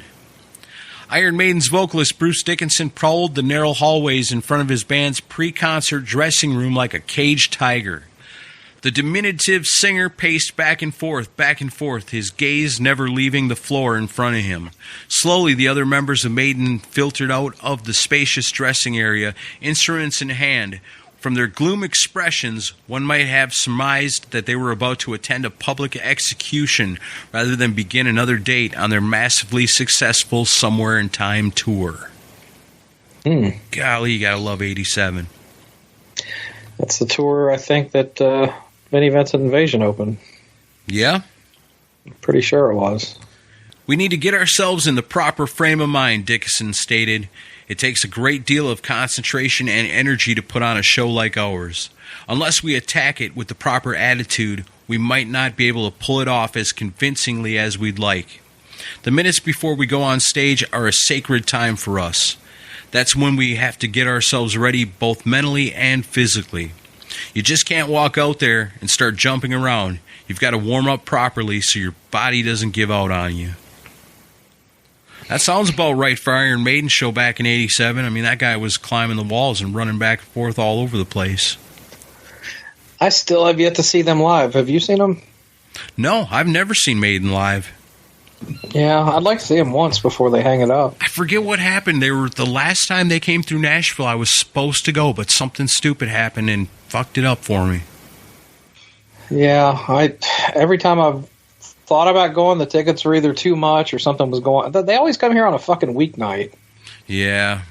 Iron Maiden's vocalist Bruce Dickinson prowled the narrow hallways in front of his band's pre-concert dressing room like a caged tiger. The diminutive singer paced back and forth, his gaze never leaving the floor in front of him. Slowly, the other members of Maiden filtered out of the spacious dressing area, instruments in hand. From their gloom expressions, one might have surmised that they were about to attend a public execution rather than begin another date on their massively successful Somewhere in Time tour. Golly, you gotta love 87. That's the tour, I think, that Vinnie Vincent Invasion opened. Yeah? Pretty sure it was. We need to get ourselves in the proper frame of mind, Dickinson stated. It takes a great deal of concentration and energy to put on a show like ours. Unless we attack it with the proper attitude, we might not be able to pull it off as convincingly as we'd like. The minutes before we go on stage are a sacred time for us. That's when we have to get ourselves ready both mentally and physically. You just can't walk out there and start jumping around. You've got to warm up properly so your body doesn't give out on you. That sounds about right for Iron Maiden show back in 87. I mean, that guy was climbing the walls and running back and forth all over the place. I still have yet to see them live. Have you seen them? No, I've never seen Maiden live. Yeah, I'd like to see them once before they hang it up. I forget what happened. They were the last time they came through Nashville, I was supposed to go, but something stupid happened and fucked it up for me. Yeah, every time I've thought about going, the tickets were either too much or something was going. They always come here on a fucking weeknight. Yeah.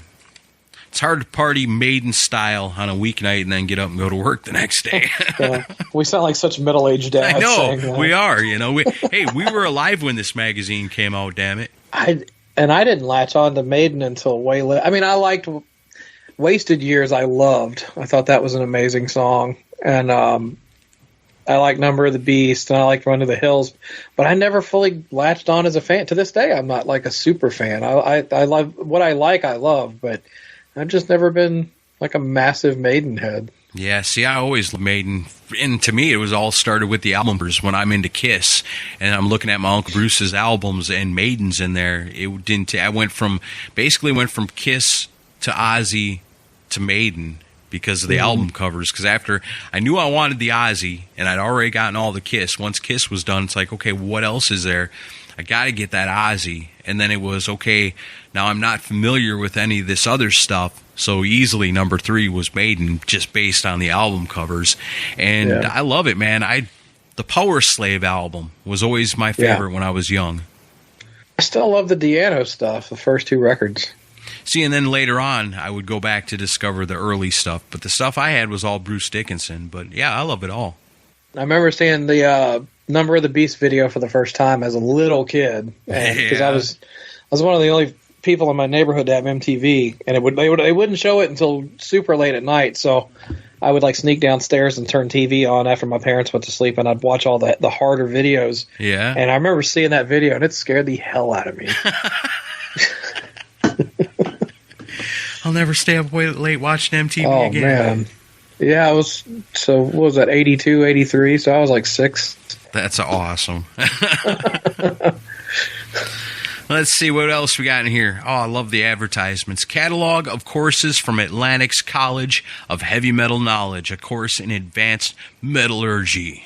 It's hard to party Maiden style on a weeknight and then get up and go to work the next day. Yeah. We sound like such middle-aged dads. I know, we are. You know, hey, we were alive when this magazine came out. Damn it! I didn't latch on to Maiden until way later. I mean, I liked "Wasted Years." I loved. I thought that was an amazing song, and I like "Number of the Beast" and I liked "Run to the Hills," but I never fully latched on as a fan. To this day, I'm not like a super fan. I love what I like. I love, but I've just never been like a massive Maiden head. Yeah, see, I always loved Maiden, and to me, it was all started with the albums. When I'm into Kiss, and I'm looking at my Uncle Bruce's albums and Maiden's in there, I went from Kiss to Ozzy to Maiden because of the album covers. Because after I knew I wanted the Ozzy, and I'd already gotten all the Kiss. Once Kiss was done, it's like, okay, what else is there? I got to get that Ozzy. And then it was, okay, now I'm not familiar with any of this other stuff, so easily number 3 was Maiden, just based on the album covers. And I love it, man. The Power Slave album was always my favorite when I was young. I still love the Deano stuff, the first 2 records. See, and then later on, I would go back to discover the early stuff. But the stuff I had was all Bruce Dickinson. But, yeah, I love it all. I remember seeing the Number of the Beast video for the first time as a little kid. Because I was one of the only people in my neighborhood to have MTV. And they wouldn't show it until super late at night. So I would like sneak downstairs and turn TV on after my parents went to sleep. And I'd watch all the harder videos. Yeah. And I remember seeing that video, and it scared the hell out of me. I'll never stay up late watching MTV again. Man. Yeah, what was that, 82, 83? So I was like 6. That's awesome. Let's see what else we got in here. Oh, I love the advertisements. Catalog of courses from Atlantic's College of Heavy Metal Knowledge, a course in advanced metallurgy.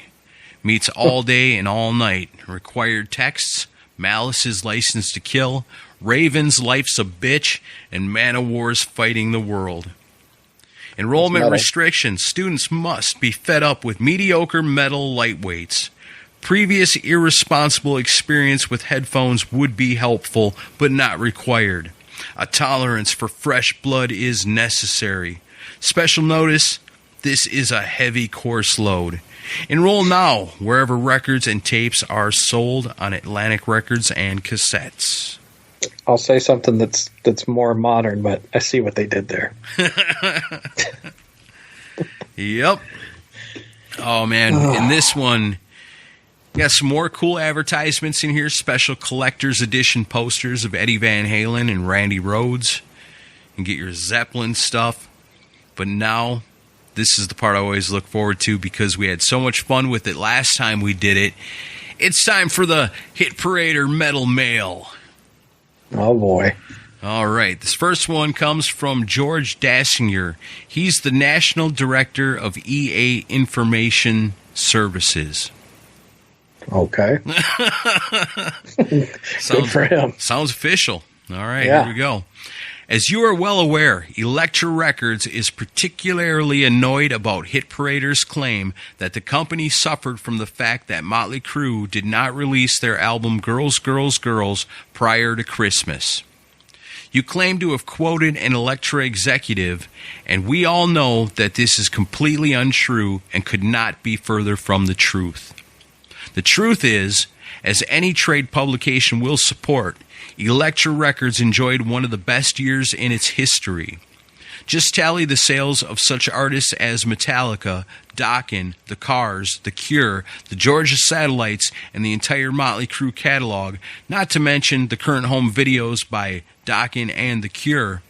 Meets all day and all night. Required texts, Malice's License to Kill, Raven's Life's a Bitch, and Man-O-War's Fighting the World. Enrollment restrictions. Students must be fed up with mediocre metal lightweights. Previous irresponsible experience with headphones would be helpful, but not required. A tolerance for fresh blood is necessary. Special notice, this is a heavy course load. Enroll now wherever records and tapes are sold on Atlantic Records and cassettes. I'll say something that's more modern, but I see what they did there. Yep. Oh, man. In this one, got some more cool advertisements in here. Special collector's edition posters of Eddie Van Halen and Randy Rhoads. And get your Zeppelin stuff. But now, this is the part I always look forward to because we had so much fun with it last time we did it. It's time for the Hit Parader Metal Mail. Oh, boy. All right. This first one comes from George Dassinger. He's the National Director of EA Information Services. Okay. Good for him. Sounds official. All right, Here we go. As you are well aware, Elektra Records is particularly annoyed about Hit Parader's claim that the company suffered from the fact that Motley Crue did not release their album Girls, Girls, Girls prior to Christmas. You claim to have quoted an Elektra executive, and we all know that this is completely untrue and could not be further from the truth. The truth is, as any trade publication will support, Elektra Records enjoyed one of the best years in its history. Just tally the sales of such artists as Metallica, Dokken, The Cars, The Cure, the Georgia Satellites, and the entire Motley Crue catalog, not to mention the current home videos by Dokken and The Cure,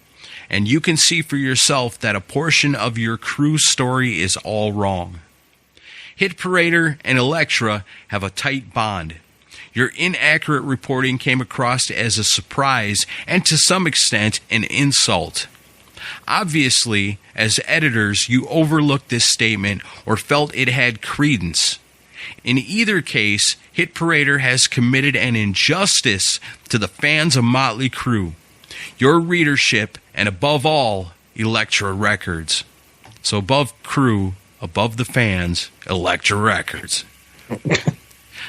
and you can see for yourself that a portion of your crew story is all wrong. Hit Parader and Elektra have a tight bond. Your inaccurate reporting came across as a surprise and to some extent an insult. Obviously, as editors, you overlooked this statement or felt it had credence. In either case, Hit Parader has committed an injustice to the fans of Motley Crue, your readership, and above all, Elektra Records. So above Crue, above the fans, Elektra Records.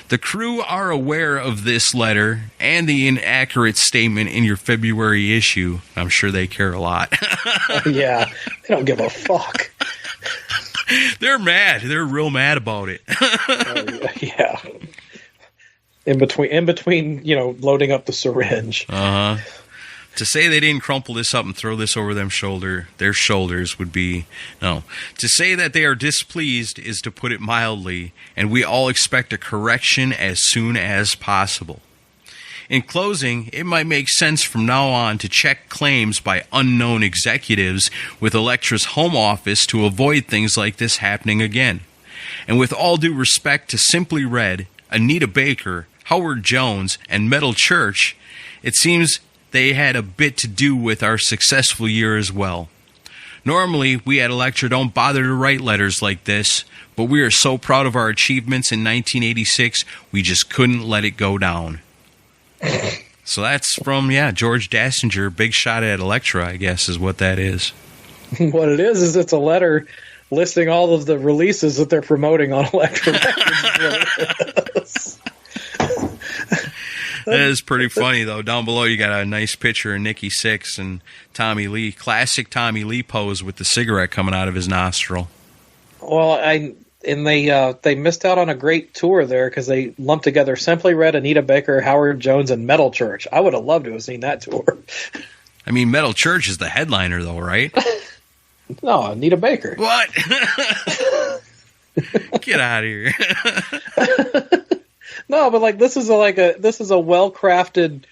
The Crue are aware of this letter and the inaccurate statement in your February issue. I'm sure they care a lot. Yeah, they don't give a fuck. They're mad. They're real mad about it. Yeah. In between, loading up the syringe. Uh-huh. To say they didn't crumple this up and throw this over their shoulders would be, no. To say that they are displeased is to put it mildly, and we all expect a correction as soon as possible. In closing, it might make sense from now on to check claims by unknown executives with Elektra's home office to avoid things like this happening again. And with all due respect to Simply Red, Anita Baker, Howard Jones, and Metal Church, it seems they had a bit to do with our successful year as well. Normally, we at Elektra don't bother to write letters like this, but we are so proud of our achievements in 1986, we just couldn't let it go down. So that's from, George Dassinger, big shot at Elektra, I guess, is what that is. What it is it's a letter listing all of the releases that they're promoting on Elektra Records. That is pretty funny, though. Down below, you got a nice picture of Nikki Sixx and Tommy Lee. Classic Tommy Lee pose with the cigarette coming out of his nostril. Well, they missed out on a great tour there because they lumped together Simply Red, Anita Baker, Howard Jones, and Metal Church. I would have loved to have seen that tour. I mean, Metal Church is the headliner, though, right? No, Anita Baker. What? Get out of here. No, but this is a well-crafted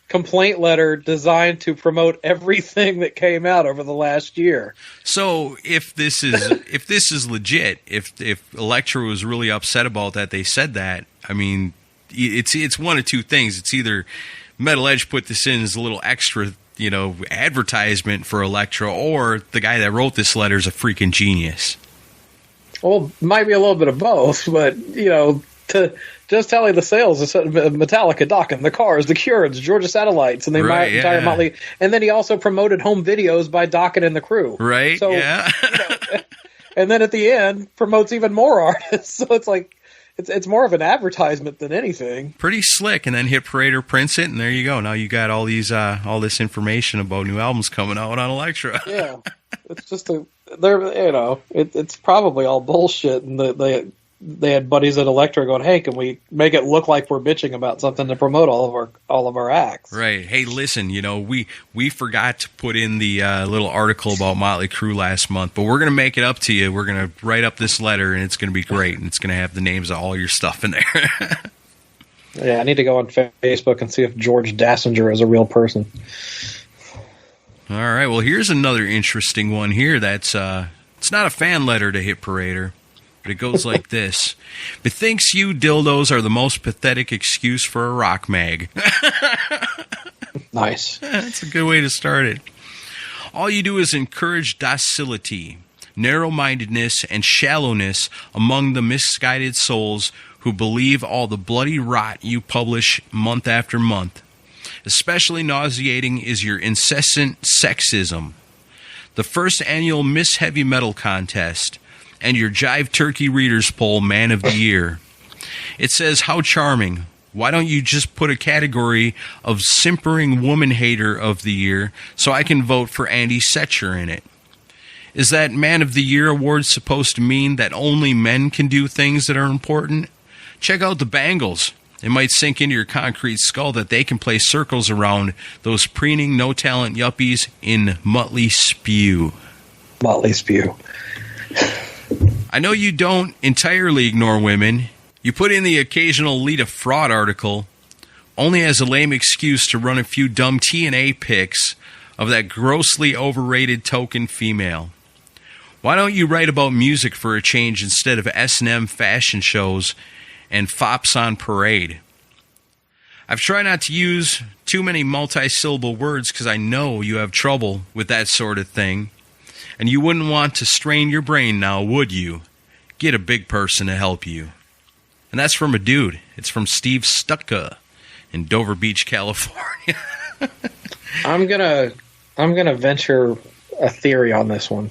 complaint letter designed to promote everything that came out over the last year. So if this is legit, if Elektra was really upset about that, they said that. I mean, it's one of two things. It's either Metal Edge put this in as a little extra, advertisement for Elektra, or the guy that wrote this letter is a freaking genius. Well, might be a little bit of both, but to just tally the sales of Metallica, Dokken, the Cars, the Cures, Georgia Satellites, and the entire Motley. And then he also promoted home videos by Dokken and the Crew. Right, so, yeah. And then at the end, promotes even more artists. So it's more of an advertisement than anything. Pretty slick. And then Hit Parader prints it, and there you go. Now you got all this information about new albums coming out on Elektra. Yeah. It's just it's probably all bullshit, and they had buddies at Elektra going, "Hey, can we make it look like we're bitching about something to promote all of our acts?" Right. Hey, listen, we forgot to put in the little article about Motley Crue last month, but we're going to make it up to you. We're going to write up this letter, and it's going to be great, and it's going to have the names of all your stuff in there. Yeah, I need to go on Facebook and see if George Dassinger is a real person. All right. Well, here's another interesting one here. That's it's not a fan letter to Hit Parader. But it goes like this. Methinks you dildos are the most pathetic excuse for a rock mag. Nice. That's a good way to start it. All you do is encourage docility, narrow-mindedness, and shallowness among the misguided souls who believe all the bloody rot you publish month after month. Especially nauseating is your incessant sexism. The first annual Miss Heavy Metal contest, and your Jive Turkey Readers Poll Man of the Year. It says, how charming. Why don't you just put a category of simpering woman hater of the year so I can vote for Andy Setcher in it? Is that Man of the Year award supposed to mean that only men can do things that are important? Check out the Bangles. It might sink into your concrete skull that they can play circles around those preening, no-talent yuppies in Motley Spew. Motley Spew. I know you don't entirely ignore women. You put in the occasional Lita Fraud article, only as a lame excuse to run a few dumb TNA pics of that grossly overrated token female. Why don't you write about music for a change instead of S&M fashion shows and fops on parade? I've tried not to use too many multi-syllable words because I know you have trouble with that sort of thing. And you wouldn't want to strain your brain now, would you? Get a big person to help you. And that's from a dude. It's from Steve Stucca in Dover Beach, California. I'm gonna venture a theory on this one.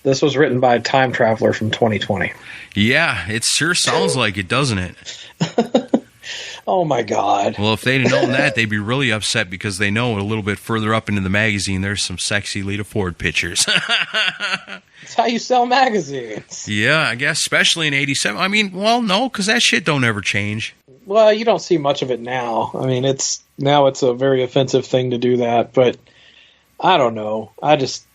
This was written by a time traveler from 2020. Yeah, it sure sounds like it, doesn't it? Oh, my God. Well, if they'd have known that, they'd be really upset because they know a little bit further up into the magazine there's some sexy Lita Ford pictures. That's how you sell magazines. Yeah, I guess, especially in 87. I mean, well, no, because that shit don't ever change. Well, you don't see much of it now. I mean, it's a very offensive thing to do that, but I don't know. I just,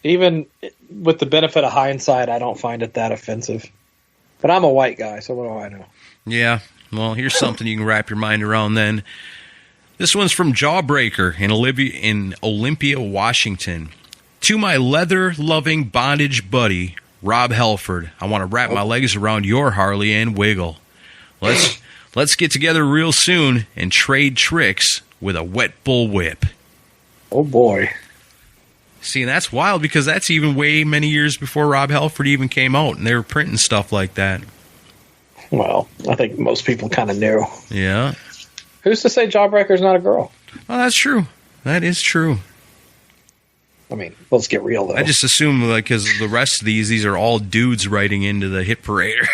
even with the benefit of hindsight, I don't find it that offensive. But I'm a white guy, so what do I know? Yeah. Well, here's something you can wrap your mind around then. This one's from Jawbreaker in Olympia, Washington. To my leather-loving bondage buddy, Rob Halford, I want to wrap my legs around your Harley and wiggle. Let's get together real soon and trade tricks with a wet bull whip. Oh, boy. See, and that's wild because that's even way many years before Rob Halford even came out, and they were printing stuff like that. Well, I think most people kind of knew. Yeah. Who's to say Jawbreaker's not a girl? Well, that's true. That is true. I mean, let's get real, though. I just assume, like, because the rest of these are all dudes writing into the hit parader.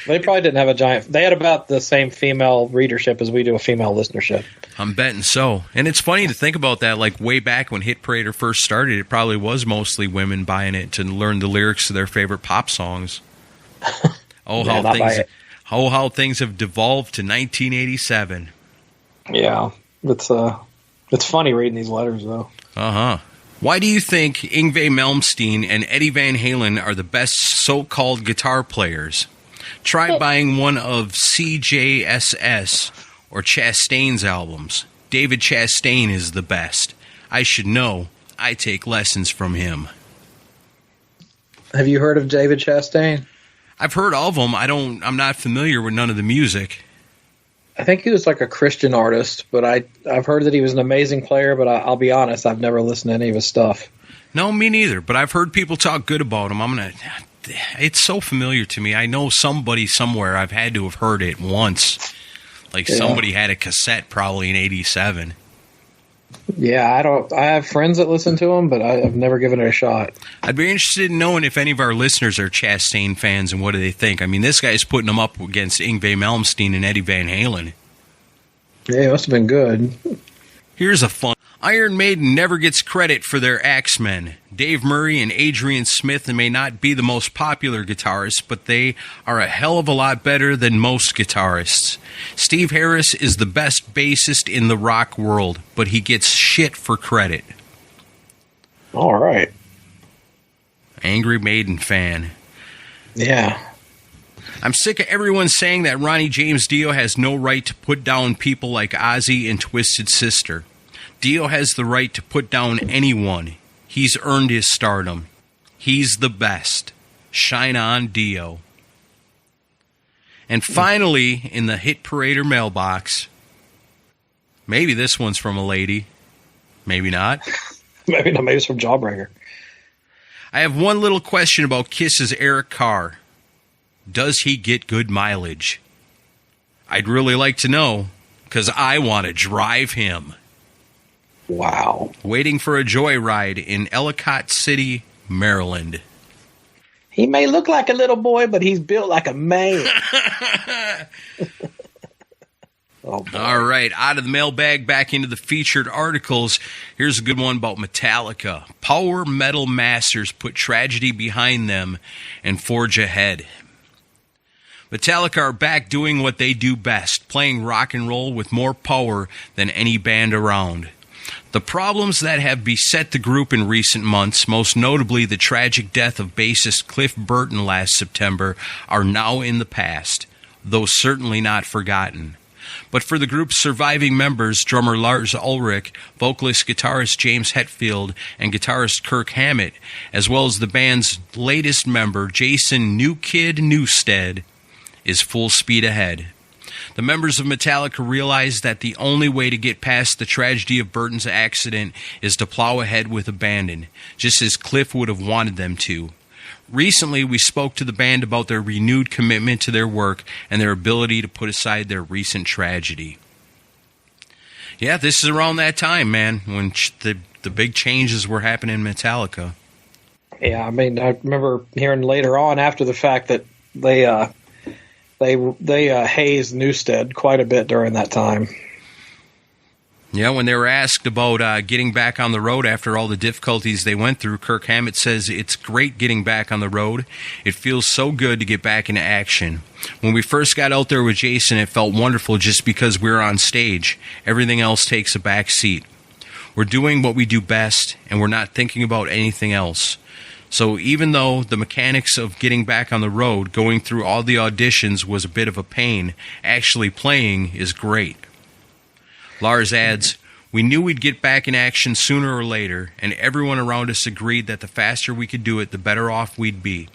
They probably didn't have a giant... They had about the same female readership as we do a female listenership. I'm betting so. And it's funny to think about that, like, way back when Hit Parader first started, it probably was mostly women buying it to learn the lyrics to their favorite pop songs. How things have devolved to 1987. Yeah, it's funny reading these letters, though. Why do you think Yngwie Malmsteen and Eddie Van Halen are the best so-called guitar players? Try buying one of CJSS or Chastain's albums. David Chastain is the best. I should know. I take lessons from him. Have you heard of David Chastain? I've heard of him. I'm not familiar with none of the music. I think he was like a Christian artist, but I've heard that he was an amazing player, but I'll be honest, I've never listened to any of his stuff. No, me neither, but I've heard people talk good about him. It's so familiar to me. I know somebody somewhere, I've had to have heard it once. Like somebody had a cassette probably in 87. Yeah, I have friends that listen to him, but I've never given it a shot. I'd be interested in knowing if any of our listeners are Chastain fans and what do they think. I mean, this guy's putting them up against Yngwie Malmsteen and Eddie Van Halen. Yeah, it must have been good. Here's a fun. Iron Maiden never gets credit for their axemen. Dave Murray and Adrian Smith may not be the most popular guitarists, but they are a hell of a lot better than most guitarists. Steve Harris is the best bassist in the rock world, but he gets shit for credit. All right. Angry Maiden fan. Yeah. I'm sick of everyone saying that Ronnie James Dio has no right to put down people like Ozzy and Twisted Sister. Dio has the right to put down anyone. He's earned his stardom. He's the best. Shine on, Dio. And finally, in the Hit Parader mailbox, maybe this one's from a lady. Maybe not. Maybe not. Maybe it's from Jawbreaker. I have one little question about Kiss's Eric Carr. Does he get good mileage? I'd really like to know, because I want to drive him. Wow. Waiting for a joyride in Ellicott City, Maryland. He may look like a little boy, but he's built like a man. Oh, all right, out of the mailbag, back into the featured articles. Here's a good one about Metallica. Power metal masters put tragedy behind them and forge ahead. Metallica are back doing what they do best, playing rock and roll with more power than any band around. The problems that have beset the group in recent months, most notably the tragic death of bassist Cliff Burton last September, are now in the past, though certainly not forgotten. But for the group's surviving members, drummer Lars Ulrich, vocalist guitarist James Hetfield, and guitarist Kirk Hammett, as well as the band's latest member, Jason New Kid Newsted, is full speed ahead. The members of Metallica realized that the only way to get past the tragedy of Burton's accident is to plow ahead with abandon, just as Cliff would have wanted them to. Recently, we spoke to the band about their renewed commitment to their work and their ability to put aside their recent tragedy. Yeah, this is around that time, man, when the big changes were happening in Metallica. Yeah, I mean, I remember hearing later on after the fact that they hazed Newsted quite a bit during that time. Yeah, when they were asked about getting back on the road after all the difficulties they went through, Kirk Hammett says, "It's great getting back on the road. It feels so good to get back into action. When we first got out there with Jason, it felt wonderful just because we were on stage. Everything else takes a back seat. We're doing what we do best, and we're not thinking about anything else. So even though the mechanics of getting back on the road, going through all the auditions was a bit of a pain, actually playing is great." Lars adds, "We knew we'd get back in action sooner or later, and everyone around us agreed that the faster we could do it, the better off we'd be.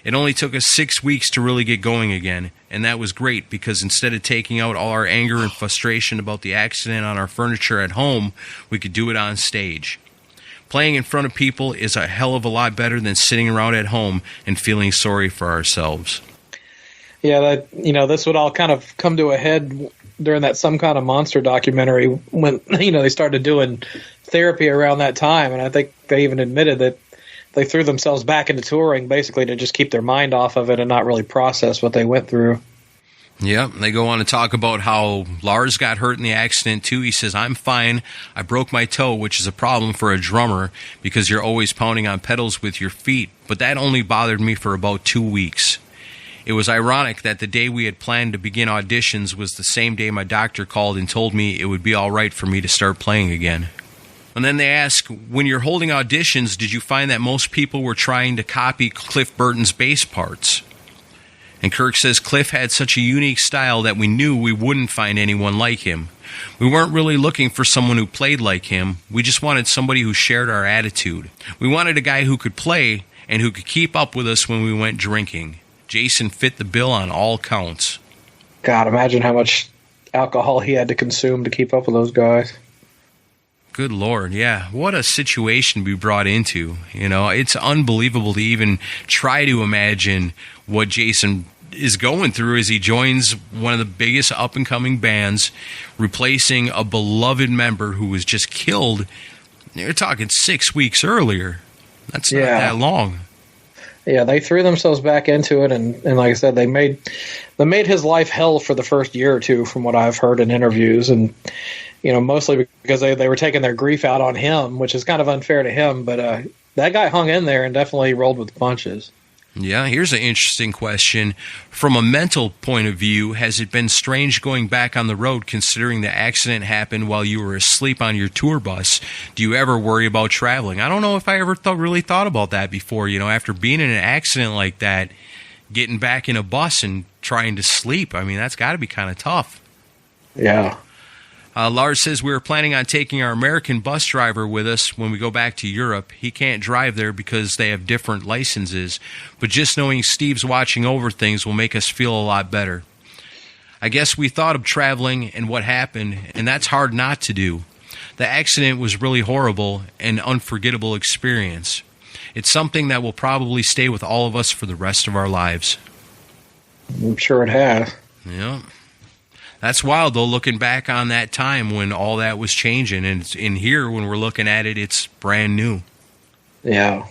It only took us 6 weeks to really get going again, and that was great because instead of taking out all our anger and frustration about the accident on our furniture at home, we could do it on stage. Playing in front of people is a hell of a lot better than sitting around at home and feeling sorry for ourselves." Yeah, this would all kind of come to a head during that Some Kind of Monster documentary when, they started doing therapy around that time. And I think they even admitted that they threw themselves back into touring basically to just keep their mind off of it and not really process what they went through. Yeah, they go on to talk about how Lars got hurt in the accident too. He says, "I'm fine. I broke my toe, which is a problem for a drummer because you're always pounding on pedals with your feet, but that only bothered me for about 2 weeks. It was ironic that the day we had planned to begin auditions was the same day my doctor called and told me it would be all right for me to start playing again." And then they ask, "When you're holding auditions, did you find that most people were trying to copy Cliff Burton's bass parts?" And Kirk says Cliff had such a unique style that we knew we wouldn't find anyone like him. We weren't really looking for someone who played like him. We just wanted somebody who shared our attitude. We wanted a guy who could play and who could keep up with us when we went drinking. Jason fit the bill on all counts." God, imagine how much alcohol he had to consume to keep up with those guys. Good Lord, yeah. What a situation to be brought into. It's unbelievable to even try to imagine what Jason is going through as he joins one of the biggest up-and-coming bands, replacing a beloved member who was just killed. You're talking 6 weeks earlier. That's not that long. Yeah, they threw themselves back into it, and like I said, they made his life hell for the first year or two, from what I've heard in interviews, and mostly because they were taking their grief out on him, which is kind of unfair to him. But that guy hung in there and definitely rolled with the punches. Yeah, here's an interesting question. From a mental point of view, has it been strange going back on the road considering the accident happened while you were asleep on your tour bus? Do you ever worry about traveling? I don't know if I ever really thought about that before. After being in an accident like that, getting back in a bus and trying to sleep, I mean, that's got to be kind of tough. Yeah. Lars says we were planning on taking our American bus driver with us when we go back to Europe. He can't drive there because they have different licenses, but just knowing Steve's watching over things will make us feel a lot better. I guess we thought of traveling and what happened, and that's hard not to do. The accident was really horrible and unforgettable experience. It's something that will probably stay with all of us for the rest of our lives. I'm sure it has. Yeah. That's wild, though, looking back on that time when all that was changing. And in here, when we're looking at it, it's brand new. Yeah.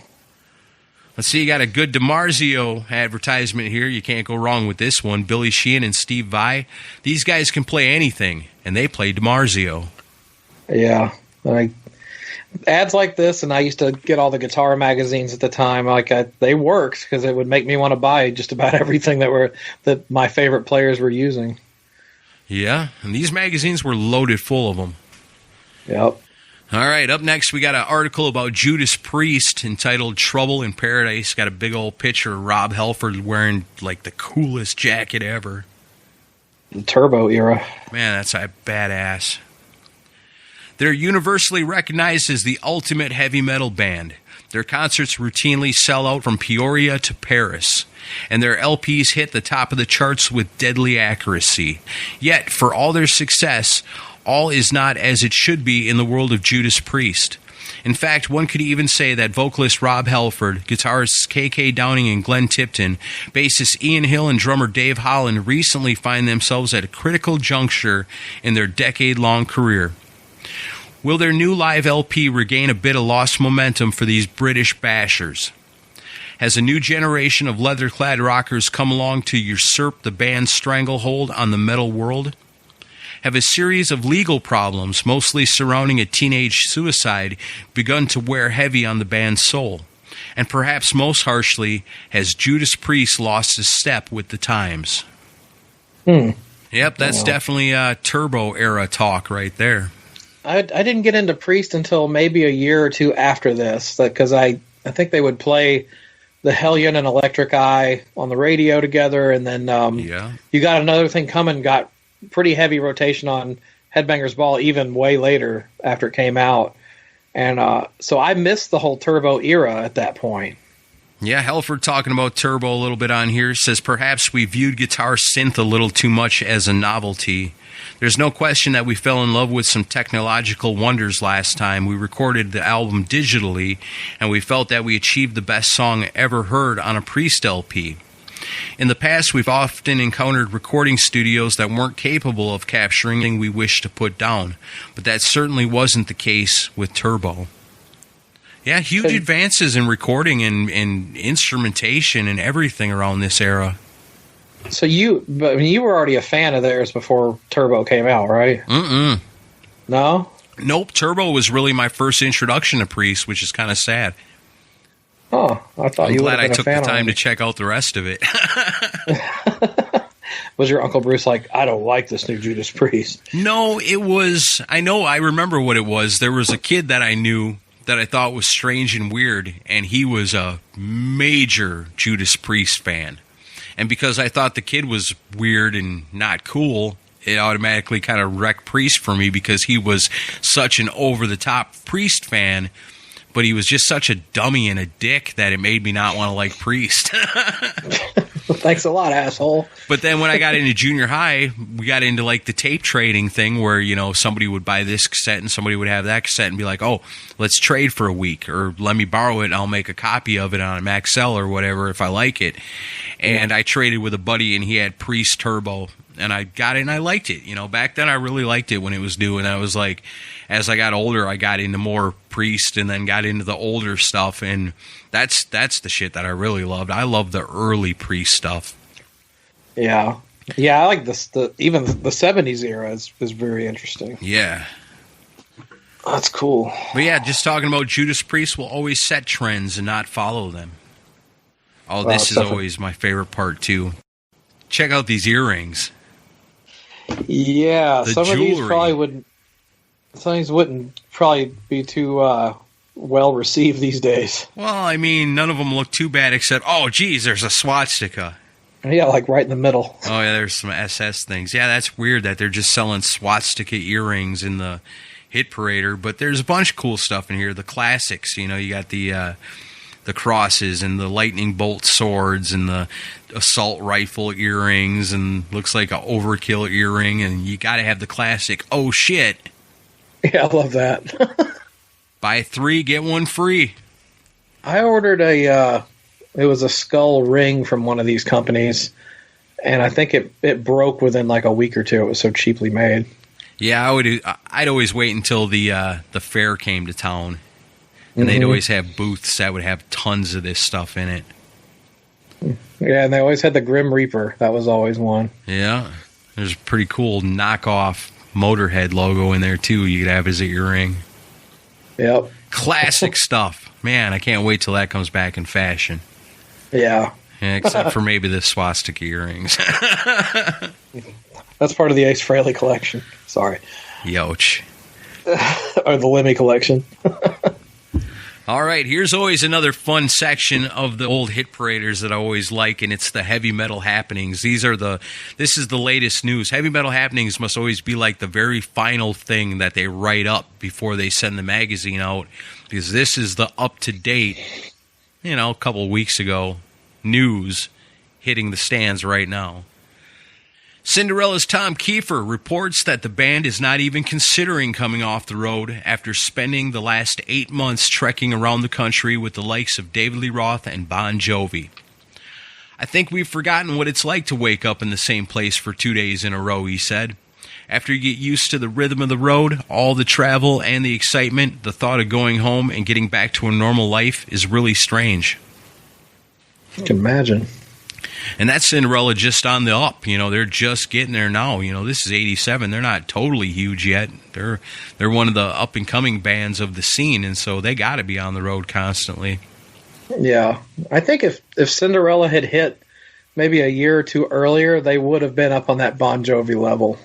Let's see, you got a good DiMarzio advertisement here. You can't go wrong with this one. Billy Sheehan and Steve Vai. These guys can play anything, and they play DiMarzio. Yeah. Ads like this, and I used to get all the guitar magazines at the time. They worked because it would make me want to buy just about everything that my favorite players were using. Yeah, and these magazines were loaded full of them. Yep. All right, up next we got an article about Judas Priest entitled Trouble in Paradise. Got a big old picture of Rob Halford wearing like the coolest jacket ever. the Turbo era. Man, that's a badass. They're universally recognized as the ultimate heavy metal band. Their concerts routinely sell out from Peoria to Paris, and their LPs hit the top of the charts with deadly accuracy. Yet, for all their success, all is not as it should be in the world of Judas Priest. In fact, one could even say that vocalist Rob Halford, guitarists K.K. Downing and Glenn Tipton, bassist Ian Hill, and drummer Dave Holland recently find themselves at a critical juncture in their decade-long career. Will their new live LP regain a bit of lost momentum for these British bashers? Has a new generation of leather-clad rockers come along to usurp the band's stranglehold on the metal world? Have a series of legal problems, mostly surrounding a teenage suicide, begun to wear heavy on the band's soul? And perhaps most harshly, has Judas Priest lost his step with the times? Yep, that's definitely Turbo era talk right there. I didn't get into Priest until maybe a year or two after this, because I think they would play the Hellion and Electric Eye on the radio together, and then You Got Another Thing Coming got pretty heavy rotation on Headbangers Ball even way later after it came out. And so I missed the whole Turbo era at that point. Yeah, Halford talking about Turbo a little bit on here says perhaps we viewed guitar synth a little too much as a novelty. There's no question that we fell in love with some technological wonders last time we recorded the album digitally, and we felt that we achieved the best song ever heard on a Priest LP. In the past, we've often encountered recording studios that weren't capable of capturing anything we wished to put down, but that certainly wasn't the case with Turbo. Yeah, huge advances in recording and instrumentation and everything around this era. So you were already a fan of theirs before Turbo came out, right? Mm-mm. No? Nope, Turbo was really my first introduction to Priest, which is kind of sad. Oh, I thought you would have been a fan. I'm glad I took the time to check out the rest of it. Was your Uncle Bruce like, I don't like this new Judas Priest? No, it was, I remember what it was. There was a kid that I knew that I thought was strange and weird, and he was a major Judas Priest fan. And because I thought the kid was weird and not cool, it automatically kind of wrecked Priest for me because he was such an over-the-top Priest fan, but he was just such a dummy and a dick that it made me not want to like Priest. Thanks a lot, asshole. But then when I got into junior high, we got into like the tape trading thing where, somebody would buy this cassette and somebody would have that cassette and be like, oh, let's trade for a week, or let me borrow it and I'll make a copy of it on a Maxell or whatever if I like it. And I traded with a buddy and he had Priest Turbo, and I got it and I liked it. Back then I really liked it when it was new, and I was like, as I got older, I got into more Priest and then got into the older stuff, and that's the shit that I really loved. I love the early Priest stuff. Yeah. Yeah, I like this. Even the 70s era is very interesting. Yeah. That's cool. But yeah, just talking about Judas Priest will always set trends and not follow them. Oh, this is always my favorite part, too. Check out these earrings. Yeah, some of these probably wouldn't. Some of these wouldn't probably be too well received these days. Well, none of them look too bad except, oh, geez, there's a swastika. Yeah, like right in the middle. Oh, yeah, there's some SS things. Yeah, that's weird that they're just selling swastika earrings in the Hit Parader, but there's a bunch of cool stuff in here. The classics, you got the crosses and the lightning bolt swords and the assault rifle earrings, and looks like an overkill earring, and you got to have the classic, oh, shit. Yeah, I love that. Buy 3, get 1 free. I ordered it was a skull ring from one of these companies, and I think it broke within like a week or two. It was so cheaply made. Yeah, I'd always wait until the fair came to town, and they'd always have booths that would have tons of this stuff in it. Yeah, and they always had the Grim Reaper. That was always one. Yeah, there's a pretty cool knockoff Motorhead logo in there too. You could have as an earring. Yep. Classic stuff. Man, I can't wait till that comes back in fashion. Yeah. Except for maybe the swastika earrings. That's part of the Ace Frehley collection. Sorry. Youch. Or the Lemmy collection. All right, here's always another fun section of the old hit paraders that I always like, and it's the heavy metal happenings. This is the latest news. Heavy metal happenings must always be like the very final thing that they write up before they send the magazine out, because this is the up-to-date, a couple of weeks ago, news hitting the stands right now. Cinderella's Tom Kiefer reports that the band is not even considering coming off the road after spending the last 8 months trekking around the country with the likes of David Lee Roth and Bon Jovi. I think we've forgotten what it's like to wake up in the same place for 2 days in a row, he said. After you get used to the rhythm of the road, all the travel and the excitement, the thought of going home and getting back to a normal life is really strange. I can imagine. And that's Cinderella just on the up. They're just getting there now. This is 87. They're not totally huge yet. They're one of the up-and-coming bands of the scene, and so they got to be on the road constantly. Yeah. I think if Cinderella had hit maybe a year or two earlier, they would have been up on that Bon Jovi level.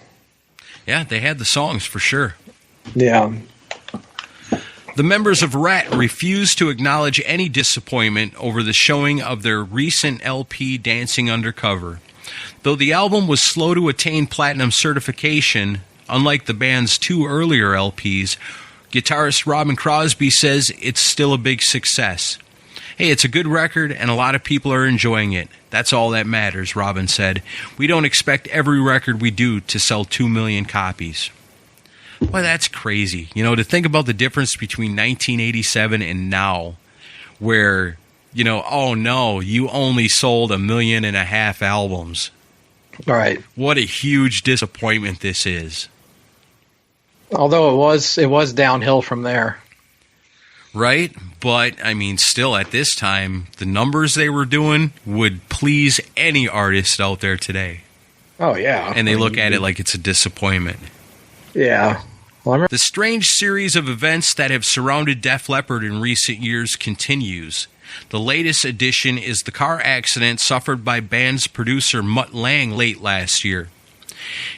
Yeah, they had the songs for sure. Yeah. The members of Rat refused to acknowledge any disappointment over the showing of their recent LP, Dancing Undercover. Though the album was slow to attain platinum certification, unlike the band's 2 earlier LPs, guitarist Robin Crosby says it's still a big success. Hey, it's a good record and a lot of people are enjoying it. That's all that matters, Robin said. We don't expect every record we do to sell 2 million copies. Well, that's crazy. To think about the difference between 1987 and now, where, oh no, you only sold 1.5 million albums. All right. What a huge disappointment this is. Although it was downhill from there. Right? But, still at this time, the numbers they were doing would please any artist out there today. Oh, yeah. And they look at it like it's a disappointment. Yeah. Well, the strange series of events that have surrounded Def Leppard in recent years continues. The latest addition is the car accident suffered by band's producer Mutt Lange late last year.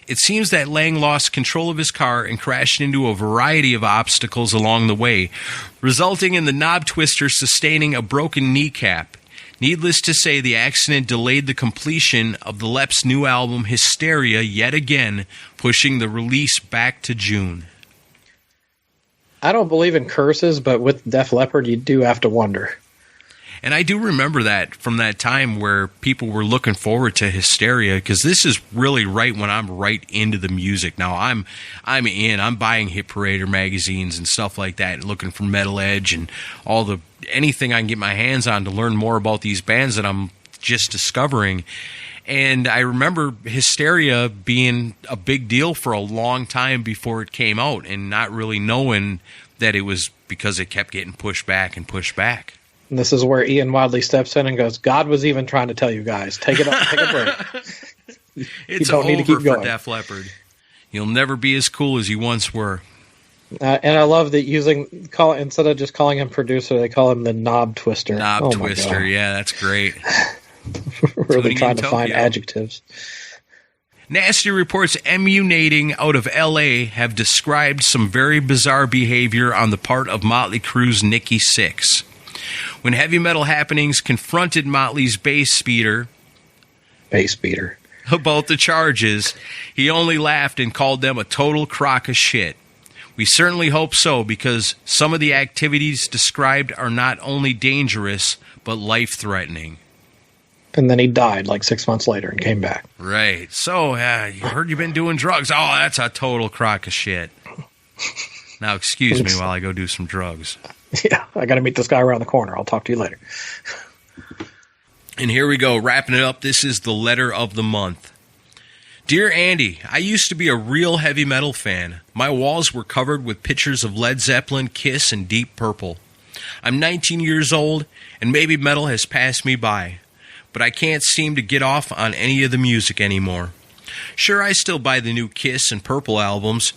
It seems that Lange lost control of his car and crashed into a variety of obstacles along the way, resulting in the knob twister sustaining a broken kneecap. Needless to say, the accident delayed the completion of the Leps' new album Hysteria yet again, pushing the release back to June. I don't believe in curses, but with Def Leppard, you do have to wonder. And I do remember that from that time where people were looking forward to Hysteria, because this is really right when I'm right into the music. Now I'm buying Hit Parader magazines and stuff like that, and looking for Metal Edge and anything I can get my hands on to learn more about these bands that I'm just discovering. And I remember Hysteria being a big deal for a long time before it came out, and not really knowing that it was because it kept getting pushed back and pushed back. And this is where Ian Wadley steps in and goes, God was even trying to tell you guys, take it up, take a break. It's over for Def Leppard. You'll never be as cool as you once were. And I love that instead of just calling him producer, they call him the knob twister. Knob twister, yeah, that's great. Really trying to find adjectives. Nasty reports emanating out of L.A. have described some very bizarre behavior on the part of Motley Crue's Nikki Sixx. When Heavy Metal Happenings confronted Motley's bass beater about the charges, he only laughed and called them a total crock of shit. We certainly hope so, because some of the activities described are not only dangerous, but life-threatening. And then he died 6 months later and came back. Right. So, you heard you've been doing drugs. Oh, that's a total crock of shit. Now, excuse me while I go do some drugs. Yeah, I got to meet this guy around the corner. I'll talk to you later. And here we go, wrapping it up. This is the letter of the month. Dear Andy, I used to be a real heavy metal fan. My walls were covered with pictures of Led Zeppelin, Kiss, and Deep Purple. I'm 19 years old, and maybe metal has passed me by, but I can't seem to get off on any of the music anymore. Sure, I still buy the new Kiss and Purple albums,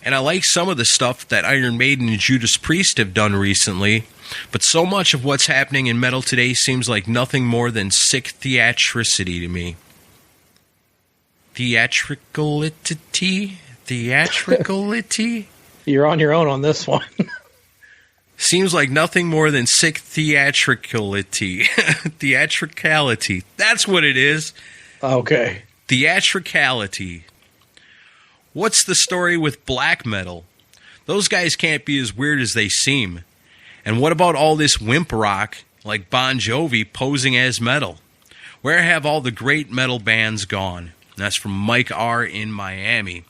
and I like some of the stuff that Iron Maiden and Judas Priest have done recently, but so much of what's happening in metal today seems like nothing more than sick theatricity to me. Theatricality? Theatricality? You're on your own on this one. Seems like nothing more than sick theatricality. Theatricality. That's what it is. Okay. Theatricality. What's the story with black metal? Those guys can't be as weird as they seem. And what about all this wimp rock, like Bon Jovi posing as metal? Where have all the great metal bands gone? And that's from Mike R. in Miami.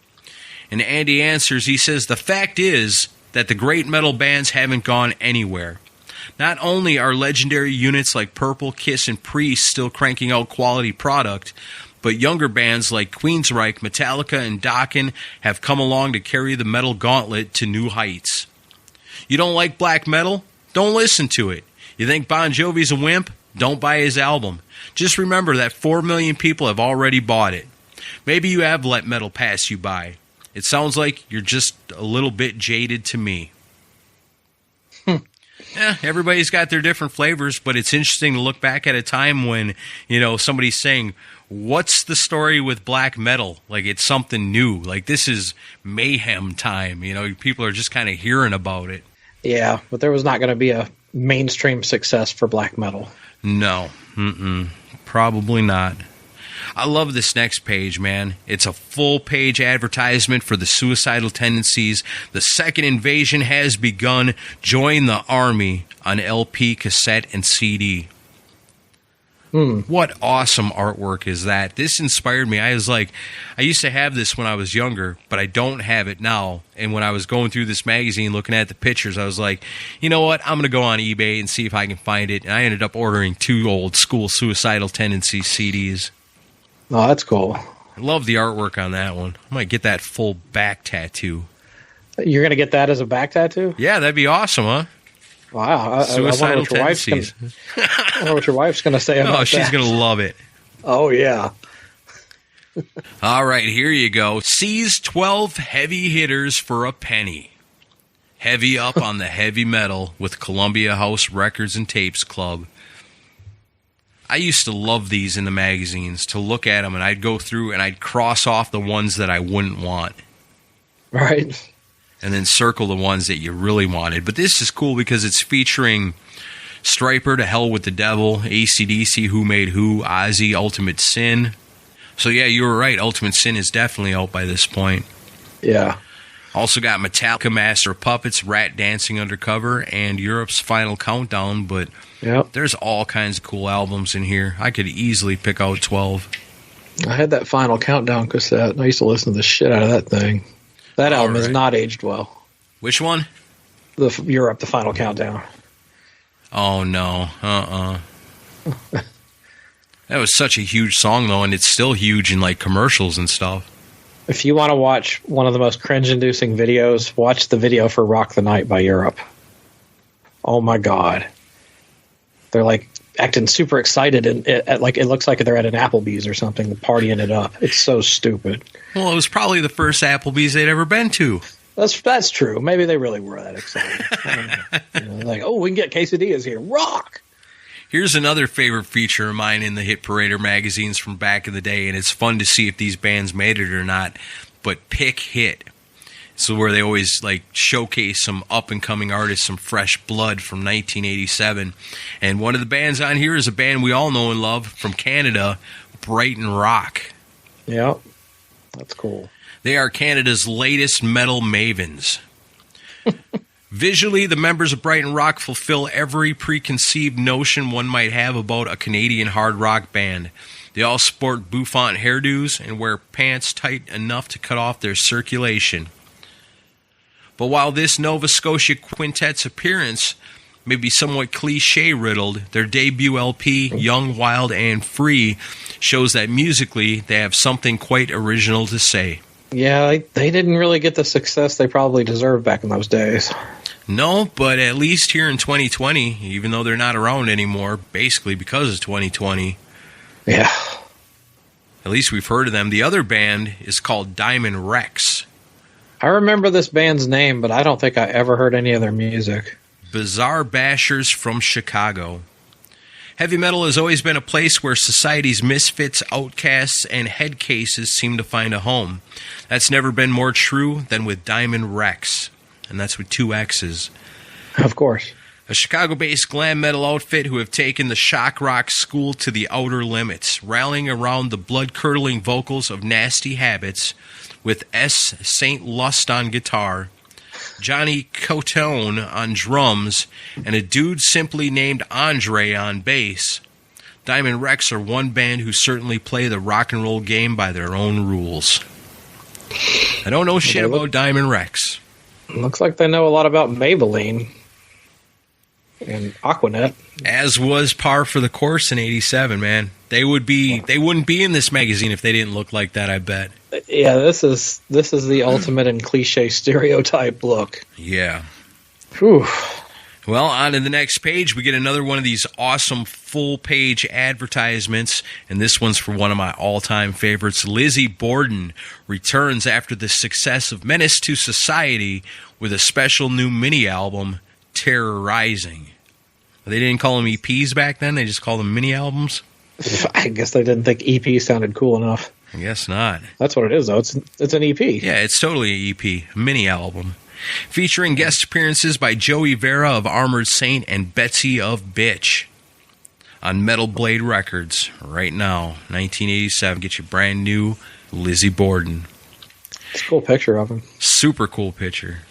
And Andy answers, he says, the fact is that the great metal bands haven't gone anywhere. Not only are legendary units like Purple, Kiss, and Priest still cranking out quality product, but younger bands like Queensryche, Metallica, and Dokken have come along to carry the metal gauntlet to new heights. You don't like black metal? Don't listen to it. You think Bon Jovi's a wimp? Don't buy his album. Just remember that 4 million people have already bought it. Maybe you have let metal pass you by. It sounds like you're just a little bit jaded to me. Everybody's got their different flavors, but it's interesting to look back at a time when, somebody's saying, what's the story with black metal? Like, it's something new. Like, this is mayhem time. People are just kind of hearing about it. Yeah, but there was not going to be a mainstream success for black metal. No. Probably not. I love this next page, man. It's a full-page advertisement for the Suicidal Tendencies. The second invasion has begun. Join the army on LP, cassette, and CD. What awesome artwork is that? This inspired me. I used to have this when I was younger, but I don't have it now. And when I was going through this magazine looking at the pictures, I was like, you know what? I'm going to go on eBay and see if I can find it. And I ended up ordering 2 old school Suicidal Tendencies CDs. Oh, that's cool. I love the artwork on that one. I might get that full back tattoo. You're going to get that as a back tattoo? Yeah, that'd be awesome, huh? Wow. Suicidal tendencies. I wonder what your wife's going to say about that. Oh, she's going to love it. Oh, yeah. All right, here you go. Seize 12 heavy hitters for a penny. Heavy up on the heavy metal with Columbia House Records and Tapes Club. I used to love these in the magazines, to look at them, and I'd go through and I'd cross off the ones that I wouldn't want. Right. And then circle the ones that you really wanted. But this is cool because it's featuring Stryper, To Hell with the Devil, AC/DC, Who Made Who, Ozzy, Ultimate Sin. So yeah, you were right. Ultimate Sin is definitely out by this point. Yeah. Also got Metallica, Master of Puppets, Rat Dancing Undercover, and Europe's Final Countdown. But there's all kinds of cool albums in here. I could easily pick out 12. I had that Final Countdown cassette, and I used to listen to the shit out of that thing. That album has not aged well. Which one? The Europe, the Final Countdown. Oh, no. That was such a huge song, though, and it's still huge in, like, commercials and stuff. If you want to watch one of the most cringe-inducing videos, watch the video for Rock the Night by Europe. Oh, my God. They're, like, acting super excited, and it looks like they're at an Applebee's or something, partying it up. It's so stupid. Well, it was probably the first Applebee's they'd ever been to. That's true. Maybe they really were that excited. I don't know. Like, oh, we can get quesadillas here. Rock! Here's another favorite feature of mine in the Hit Parader magazines from back in the day, and it's fun to see if these bands made it or not, but Pick Hit. So where they always like showcase some up-and-coming artists, some fresh blood from 1987. And one of the bands on here is a band we all know and love from Canada, Brighton Rock. Yeah, that's cool. They are Canada's latest metal mavens. Visually, the members of Brighton Rock fulfill every preconceived notion one might have about a Canadian hard rock band. They all sport bouffant hairdos and wear pants tight enough to cut off their circulation. But while this Nova Scotia quintet's appearance may be somewhat cliche-riddled, their debut LP, Young, Wild, and Free, shows that musically they have something quite original to say. Yeah, they didn't really get the success they probably deserved back in those days. No, but at least here in 2020, even though they're not around anymore, basically because of 2020. Yeah. At least we've heard of them. The other band is called Diamond Rex. I remember this band's name, but I don't think I ever heard any of their music. Bizarre Bashers from Chicago. Heavy metal has always been a place where society's misfits, outcasts, and head cases seem to find a home. That's never been more true than with Diamond Rex. And that's with 2 X's. Of course. A Chicago-based glam metal outfit who have taken the shock rock school to the outer limits, rallying around the blood-curdling vocals of Nasty Habits with S. St. Lust on guitar, Johnny Cotone on drums, and a dude simply named Andre on bass. Diamond Rex are one band who certainly play the rock and roll game by their own rules. I don't know shit about Diamond Rex. Looks like they know a lot about Maybelline and Aquanet. As was par for the course in '87, man. They wouldn't be in this magazine if they didn't look like that, I bet. Yeah, this is the ultimate and cliche stereotype look. Yeah. Whew. Well, on to the next page, we get another one of these awesome full-page advertisements, and this one's for one of my all-time favorites. Lizzie Borden returns after the success of Menace to Society with a special new mini-album, Terrorizing. They didn't call them EPs back then, they just called them mini-albums? I guess they didn't think EP sounded cool enough. I guess not. That's what it is, though. It's an EP. Yeah, it's totally an EP, a mini-album. Featuring guest appearances by Joey Vera of Armored Saint and Betsy of Bitch on Metal Blade Records right now, 1987. Get your brand new Lizzie Borden. It's a cool picture of him. Super cool picture.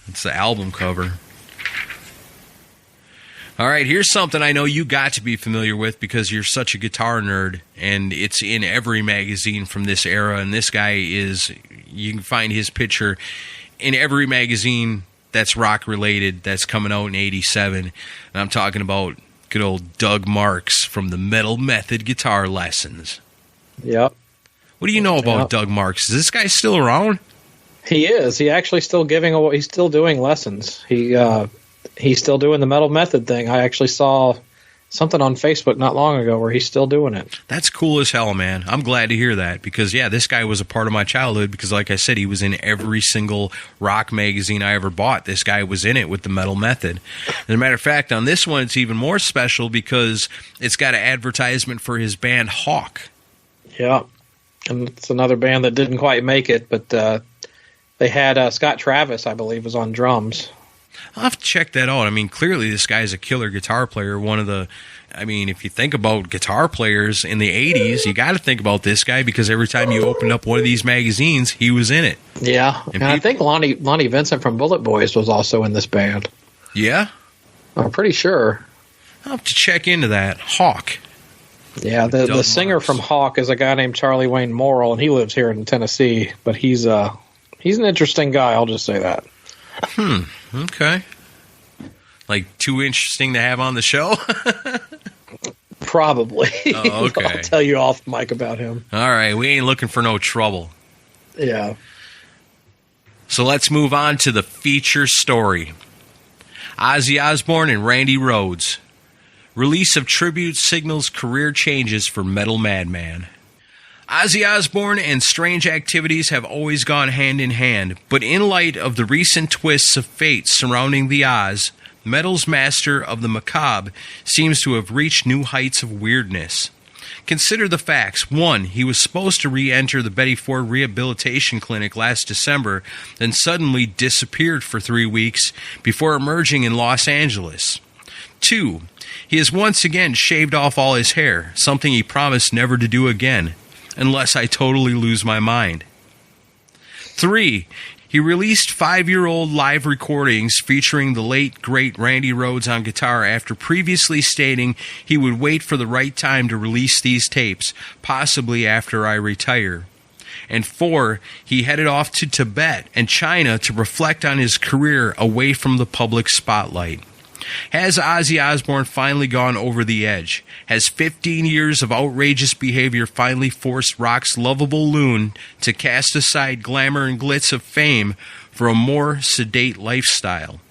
It's the album cover. All right, here's something I know you got to be familiar with because you're such a guitar nerd, and it's in every magazine from this era, and this guy is, you can find his picture in every magazine that's rock-related that's coming out in '87, and I'm talking about good old Doug Marks from the Metal Method Guitar Lessons. Yep. What do you know about Doug Marks? Is this guy still around? He is. He actually still he's still doing lessons. He's still doing the Metal Method thing. I actually saw something on Facebook not long ago where he's still doing it. That's cool as hell, man. I'm glad to hear that because, yeah, this guy was a part of my childhood because, like I said, he was in every single rock magazine I ever bought. This guy was in it with the Metal Method. As a matter of fact, on this one, it's even more special because it's got an advertisement for his band Hawk. Yeah, and it's another band that didn't quite make it, but they had Scott Travis, I believe, was on drums. I'll have to check that out. I mean, clearly this guy's a killer guitar player. If you think about guitar players in the 80s, you got to think about this guy because every time you opened up one of these magazines, he was in it. Yeah, and I think Lonnie Vincent from Bullet Boys was also in this band. Yeah? I'm pretty sure. I'll have to check into that. Hawk. Yeah, the singer from Hawk is a guy named Charlie Wayne Morrill, and he lives here in Tennessee, but he's an interesting guy, I'll just say that. Okay. Like, too interesting to have on the show? Probably. Oh, okay. I'll tell you off mic about him. All right, we ain't looking for no trouble. Yeah. So let's move on to the feature story. Ozzy Osbourne and Randy Rhoads. Release of tribute signals career changes for Metal Madman. Ozzy Osbourne and Strange Activities have always gone hand in hand, but in light of the recent twists of fate surrounding the Oz, metal's master of the macabre seems to have reached new heights of weirdness. Consider the facts. 1, he was supposed to re-enter the Betty Ford Rehabilitation Clinic last December, then suddenly disappeared for 3 weeks before emerging in Los Angeles. 2, he has once again shaved off all his hair, something he promised never to do again. Unless I totally lose my mind. 3, he released 5-year-old live recordings featuring the late, great Randy Rhoads on guitar after previously stating he would wait for the right time to release these tapes, possibly after I retire. And 4, he headed off to Tibet and China to reflect on his career away from the public spotlight. Has Ozzy Osbourne finally gone over the edge? Has 15 years of outrageous behavior finally forced rock's lovable loon to cast aside glamour and glitz of fame for a more sedate lifestyle?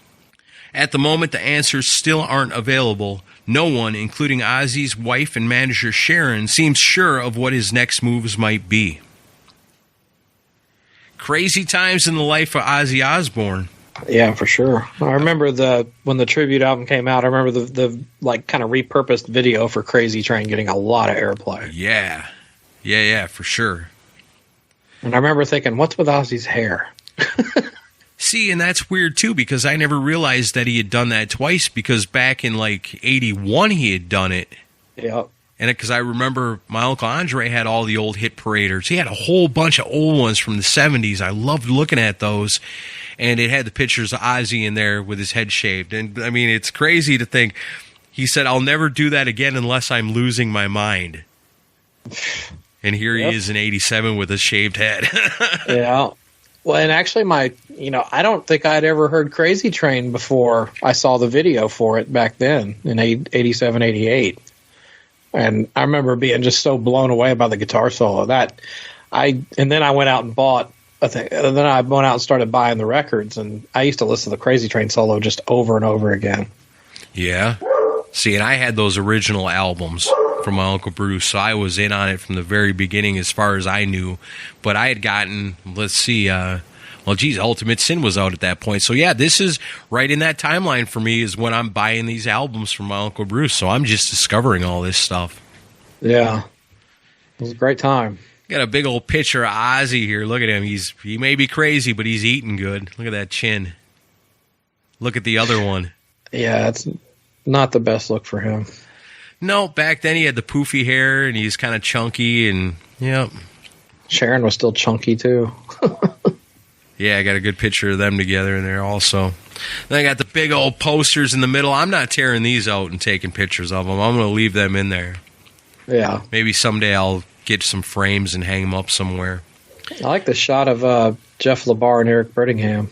At the moment, the answers still aren't available. No one, including Ozzy's wife and manager Sharon, seems sure of what his next moves might be. Crazy times in the life of Ozzy Osbourne. Yeah, for sure. I remember when the tribute album came out, I remember the kind of repurposed video for Crazy Train getting a lot of airplay. Yeah, for sure. And I remember thinking, what's with Ozzy's hair? See, and that's weird, too, because I never realized that he had done that twice, because back in, like, 81 he had done it. Yep. And because I remember my Uncle Andre had all the old hit paraders. He had a whole bunch of old ones from the 70s. I loved looking at those. And it had the pictures of Ozzy in there with his head shaved. And, I mean, it's crazy to think. He said, I'll never do that again unless I'm losing my mind. And here he is in 87 with a shaved head. Yeah. Well, and actually I don't think I'd ever heard Crazy Train before I saw the video for it back then in 87, 88. And I remember being just so blown away by the guitar solo and then I went out and bought and then I went out and started buying the records, and I used to listen to the Crazy Train solo just over and over again. Yeah. See, and I had those original albums from my Uncle Bruce, so I was in on it from the very beginning as far as I knew. But I had gotten, Ultimate Sin was out at that point. So yeah, this is right in that timeline for me is when I'm buying these albums from my Uncle Bruce. So I'm just discovering all this stuff. Yeah. It was a great time. Got a big old picture of Ozzy here. Look at him. He may be crazy, but he's eating good. Look at that chin. Look at the other one. Yeah, it's not the best look for him. No, back then he had the poofy hair and he's kind of chunky and, yep. Sharon was still chunky too. Yeah, I got a good picture of them together in there also. Then I got the big old posters in the middle. I'm not tearing these out and taking pictures of them. I'm going to leave them in there. Yeah. Maybe someday I'll get some frames and hang them up somewhere. I like the shot of Jeff LaBar and Eric Brittingham.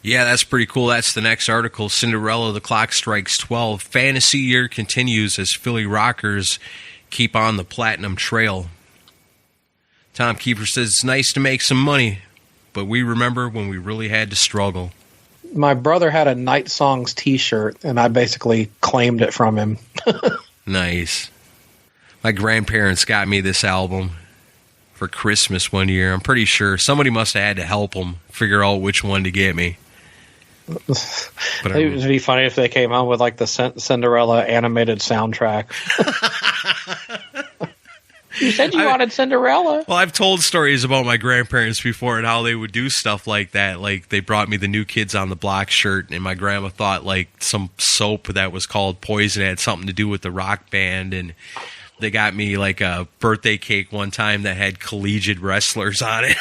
Yeah, that's pretty cool. That's the next article. Cinderella, the clock strikes 12. Fantasy year continues as Philly rockers keep on the platinum trail. Tom Kiefer says, it's nice to make some money, but we remember when we really had to struggle. My brother had a Night Songs t-shirt, and I basically claimed it from him. Nice. My grandparents got me this album for Christmas one year. I'm pretty sure somebody must have had to help them figure out which one to get me. But it would be funny if they came out with like the Cinderella animated soundtrack. You said you wanted Cinderella. Well, I've told stories about my grandparents before and how they would do stuff like that. Like they brought me the New Kids on the Block shirt, and my grandma thought like some soap that was called Poison had something to do with the rock band, and they got me like a birthday cake one time that had collegiate wrestlers on it.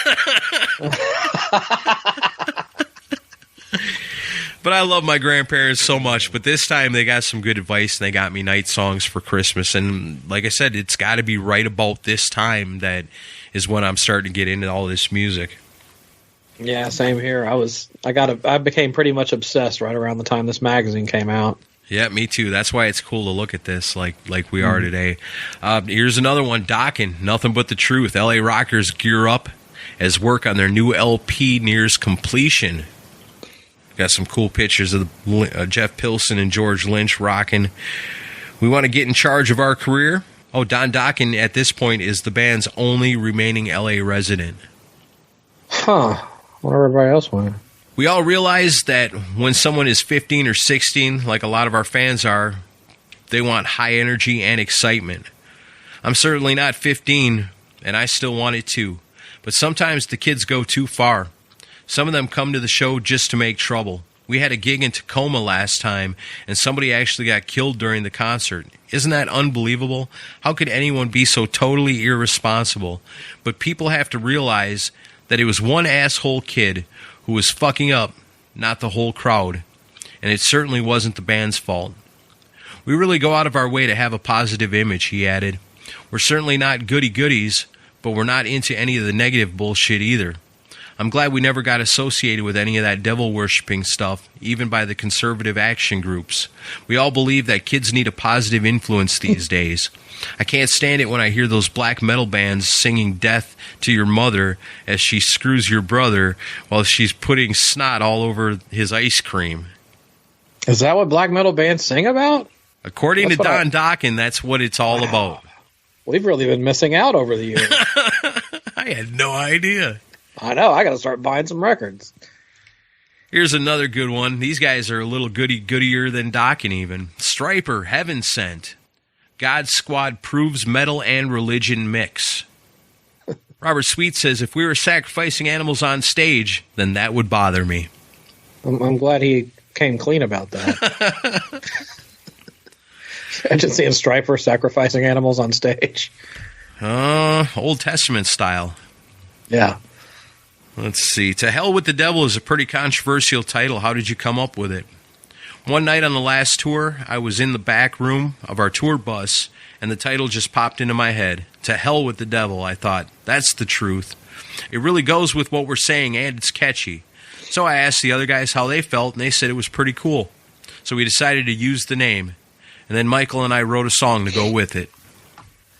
But I love my grandparents so much. But this time they got some good advice, and they got me Night Songs for Christmas. And like I said, it's got to be right about this time that is when I'm starting to get into all this music. Yeah, same here. I became pretty much obsessed right around the time this magazine came out. Yeah, me too. That's why it's cool to look at this like we are today. Here's another one, Dockin', Nothing But the Truth. LA rockers gear up as work on their new LP nears completion. Got some cool pictures of Jeff Pilson and George Lynch rocking. We want to get in charge of our career. Oh, Don Dokken at this point is the band's only remaining LA resident. Huh. What everybody else went. We all realize that when someone is 15 or 16, like a lot of our fans are, they want high energy and excitement. I'm certainly not 15, and I still want it too. But sometimes the kids go too far. Some of them come to the show just to make trouble. We had a gig in Tacoma last time, and somebody actually got killed during the concert. Isn't that unbelievable? How could anyone be so totally irresponsible? But people have to realize that it was one asshole kid who was fucking up, not the whole crowd. And it certainly wasn't the band's fault. We really go out of our way to have a positive image, he added. We're certainly not goody-goodies, but we're not into any of the negative bullshit either. I'm glad we never got associated with any of that devil-worshipping stuff, even by the conservative action groups. We all believe that kids need a positive influence these days. I can't stand it when I hear those black metal bands singing death to your mother as she screws your brother while she's putting snot all over his ice cream. Is that what black metal bands sing about? According to Don Dokken, that's what it's all about. We've really been missing out over the years. I had no idea. I know. I got to start buying some records. Here's another good one. These guys are a little goodier than Dokken even. Striper, Heaven Sent. God Squad proves metal and religion mix. Robert Sweet says, if we were sacrificing animals on stage, then that would bother me. I'm glad he came clean about that. I just see Stryper sacrificing animals on stage. Old Testament style. Yeah. Let's see. To Hell with the Devil is a pretty controversial title. How did you come up with it? One night on the last tour, I was in the back room of our tour bus, and the title just popped into my head. To Hell with the Devil. I thought, that's the truth. It really goes with what we're saying, and it's catchy. So I asked the other guys how they felt, and they said it was pretty cool. So we decided to use the name. And then Michael and I wrote a song to go with it.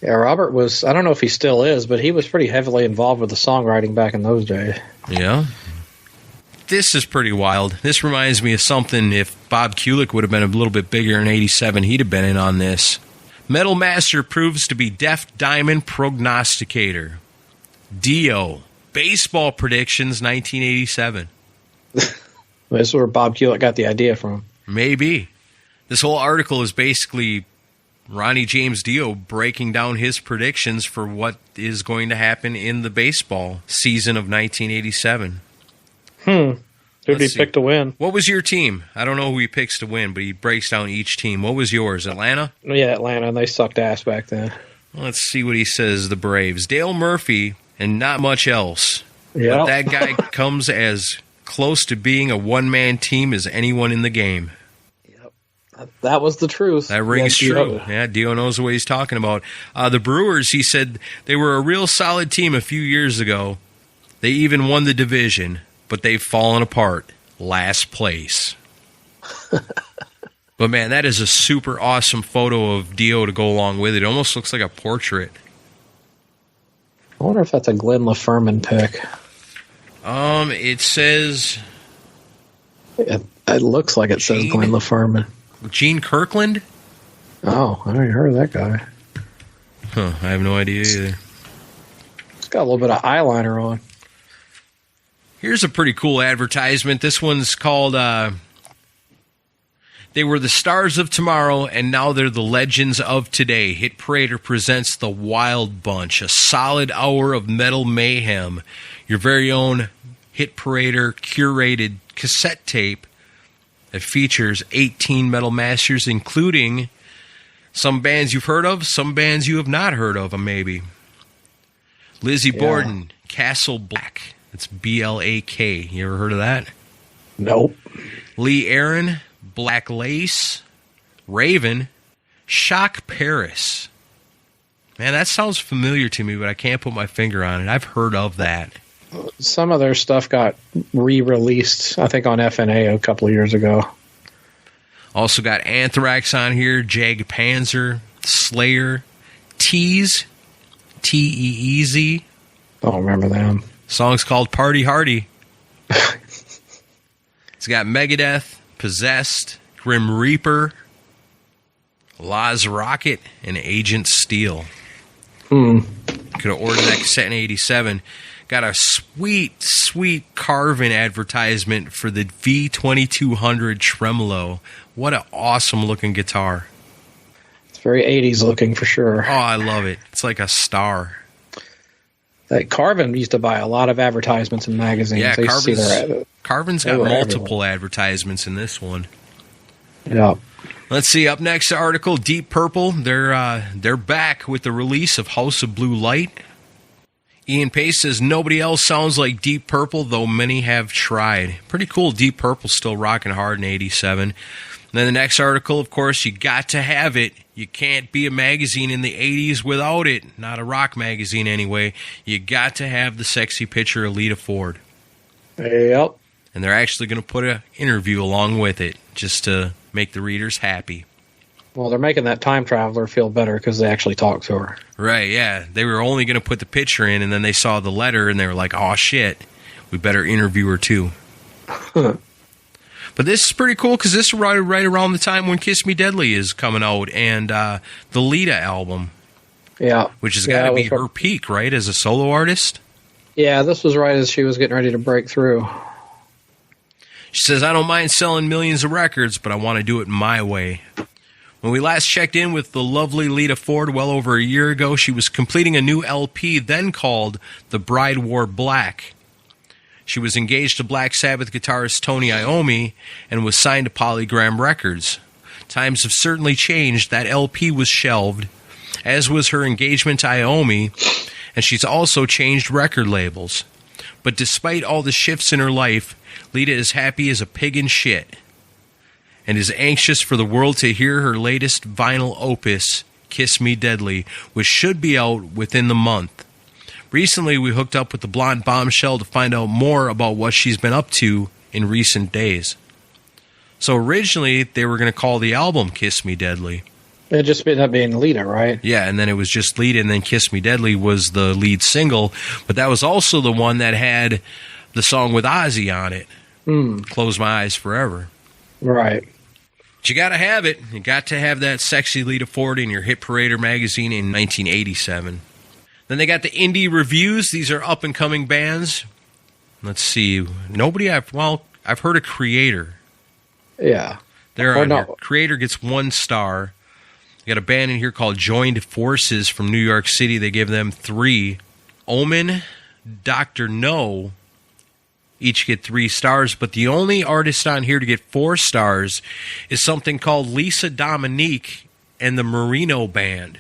Yeah, Robert was, I don't know if he still is, but he was pretty heavily involved with the songwriting back in those days. Yeah. This is pretty wild. This reminds me of something if Bob Kulick would have been a little bit bigger in 87, he'd have been in on this. Metal Master proves to be Deaf Diamond Prognosticator. Dio. Baseball predictions 1987. This is where Bob Kulick got the idea from. Maybe. This whole article is basically Ronnie James Dio breaking down his predictions for what is going to happen in the baseball season of 1987. Who did he pick to win? What was your team? I don't know who he picks to win, but he breaks down each team. What was yours? Atlanta? Yeah, Atlanta. They sucked ass back then. Let's see what he says. The Braves. Dale Murphy and not much else. Yeah. But that guy comes as close to being a one-man team as anyone in the game. That was the truth. That rings true. Yeah, Dio knows what he's talking about. The Brewers, he said, they were a real solid team a few years ago. They even won the division, but they've fallen apart. Last place. But, man, that is a super awesome photo of Dio to go along with it. It almost looks like a portrait. I wonder if that's a Glenn LaFerman pick. It says... It looks like it says Glenn LaFerman. Gene Kirkland? Oh, I already heard of that guy. Huh, I have no idea either. He's got a little bit of eyeliner on. Here's a pretty cool advertisement. This one's called, They Were the Stars of Tomorrow, and Now They're the Legends of Today. Hit Parader presents The Wild Bunch, a solid hour of metal mayhem. Your very own Hit Parader curated cassette tape that features 18 metal masters, including some bands you've heard of, some bands you have not heard of, maybe. Lizzie Borden, Castle Black. It's B-L-A-K. You ever heard of that? Nope. Lee Aaron, Black Lace, Raven, Shock Paris. Man, that sounds familiar to me, but I can't put my finger on it. I've heard of that. Some of their stuff got re-released, I think, on FNA a couple of years ago. Also got Anthrax on here, Jag Panzer, Slayer, Tease, T-E-E-Z. Don't remember them. Song's called Party Hardy. It's got Megadeth, Possessed, Grim Reaper, Laz Rocket, and Agent Steel. Could have ordered that cassette in 87. Got a sweet, sweet Carvin advertisement for the V2200 Tremolo. What an awesome looking guitar. It's very 80s looking for sure. Oh, I love it. It's like a star. Carvin used to buy a lot of advertisements in magazines. Yeah, Carvin's got multiple everywhere. Advertisements in this one. Yeah. Let's see. Up next, the article, Deep Purple. They're back with the release of House of Blue Light. Ian Pace says, nobody else sounds like Deep Purple, though many have tried. Pretty cool. Deep Purple still rocking hard in 87. And then the next article, of course, you got to have it. You can't be a magazine in the 80s without it. Not a rock magazine anyway. You got to have the sexy picture of Lita Ford. Yep. And they're actually going to put an interview along with it just to make the readers happy. Well, they're making that time traveler feel better because they actually talked to her. Right, yeah. They were only going to put the picture in, and then they saw the letter, and they were like, oh, shit, we better interview her, too. But this is pretty cool, because this is right around the time when Kiss Me Deadly is coming out, and the Lita album. Yeah. Which has got to be her peak, right, as a solo artist? Yeah, this was right as she was getting ready to break through. She says, I don't mind selling millions of records, but I want to do it my way. When we last checked in with the lovely Lita Ford well over a year ago, she was completing a new LP then called The Bride Wore Black. She was engaged to Black Sabbath guitarist Tony Iommi and was signed to Polygram Records. Times have certainly changed. That LP was shelved, as was her engagement to Iommi, and she's also changed record labels. But despite all the shifts in her life, Lita is happy as a pig in shit and is anxious for the world to hear her latest vinyl opus, Kiss Me Deadly, which should be out within the month. Recently, we hooked up with the blonde bombshell to find out more about what she's been up to in recent days. So originally, they were going to call the album Kiss Me Deadly. It just ended up being Lita, right? Yeah, and then it was just Lita, and then Kiss Me Deadly was the lead single. But that was also the one that had the song with Ozzy on it, Close My Eyes Forever. Right. But you got to have it. You got to have that sexy Lita Ford in your Hit Parader magazine in 1987. Then they got the indie reviews. These are up-and-coming bands. Let's see. I've heard of Creator. Yeah. They're on here. Creator gets 1 star. You got a band in here called Joined Forces from New York City. They give them 3. Omen, Dr. No, each get 3 stars. But the only artist on here to get 4 stars is something called Lisa Dominique and the Marino Band.